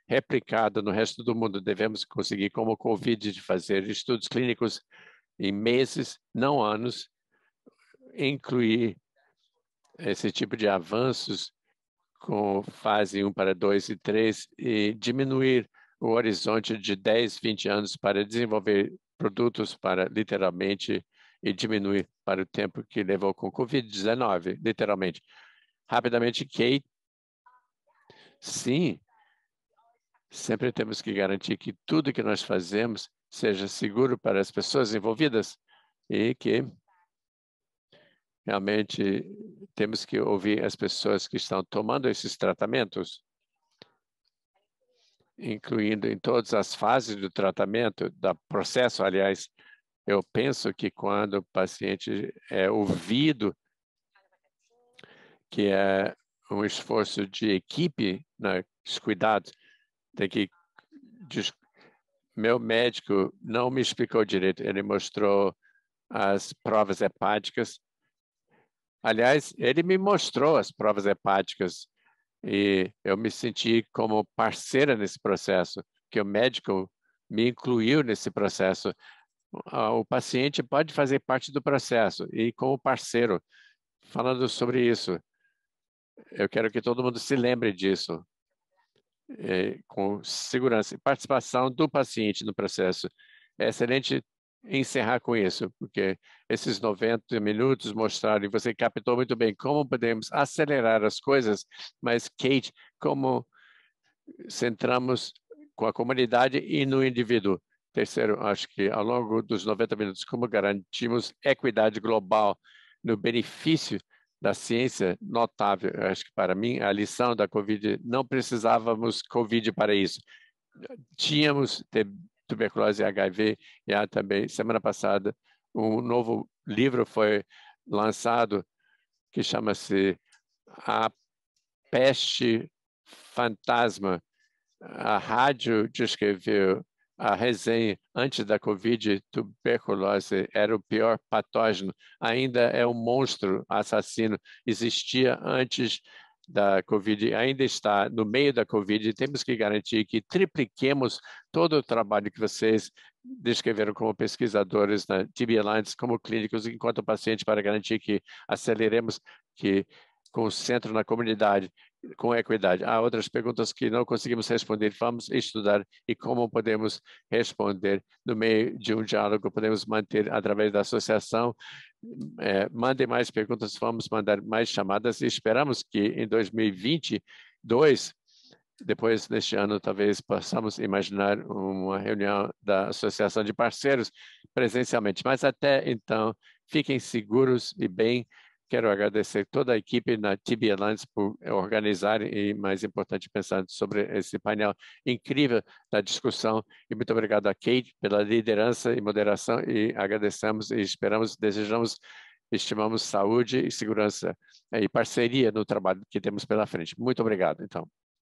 replicado no resto do mundo. Devemos conseguir, como o Covid, de fazer estudos clínicos em meses, não anos, incluir esse tipo de avanços com fase 1 para 2 e 3 e diminuir o horizonte de 10, 20 anos para desenvolver produtos para literalmente e diminuir para o tempo que levou com Covid-19, literalmente. Rapidamente, Kate, sim, sempre temos que garantir que tudo que nós fazemos seja seguro para as pessoas envolvidas e que realmente temos que ouvir as pessoas que estão tomando esses tratamentos, incluindo em todas as fases do tratamento, do processo, aliás. Eu penso que quando o paciente é ouvido, que é um esforço de equipe, né, os cuidados, tem que meu médico não me explicou direito. Ele mostrou as provas hepáticas. Aliás, ele me mostrou as provas hepáticas e eu me senti como parceira nesse processo, que o médico me incluiu nesse processo. O paciente pode fazer parte do processo e como parceiro, falando sobre isso, eu quero que todo mundo se lembre disso, com segurança e participação do paciente no processo. É excelente encerrar com isso, porque esses 90 minutos mostraram, e você captou muito bem como podemos acelerar as coisas, mas Kate, como centramos com a comunidade e no indivíduo. Terceiro, acho que ao longo dos 90 minutos, como garantimos equidade global no benefício da ciência notável. Eu acho que para mim a lição da Covid, não precisávamos Covid para isso. Tínhamos tuberculose e HIV, e há também, semana passada, um novo livro foi lançado que chama-se A Peste Fantasma. A rádio descreveu a resenha antes da Covid, tuberculose era o pior patógeno, ainda é um monstro assassino, existia antes da Covid, ainda está no meio da Covid, temos que garantir que tripliquemos todo o trabalho que vocês descreveram como pesquisadores na TB Alliance, como clínicos, enquanto pacientes, para garantir que aceleremos, que com o centro na comunidade, com equidade. Há outras perguntas que não conseguimos responder. Vamos estudar e como podemos responder no meio de um diálogo, podemos manter através da associação. Mandem mais perguntas, vamos mandar mais chamadas e esperamos que em 2022, depois deste ano, talvez possamos imaginar uma reunião da Associação de Parceiros presencialmente. Mas até então, fiquem seguros e bem. Quero agradecer toda a equipe na TB Alliance por organizar e, mais importante, pensar sobre esse painel incrível da discussão. E muito obrigado a Kate pela liderança e moderação e agradecemos e esperamos, desejamos, estimamos saúde e segurança e parceria no trabalho que temos pela frente. Muito obrigado, então.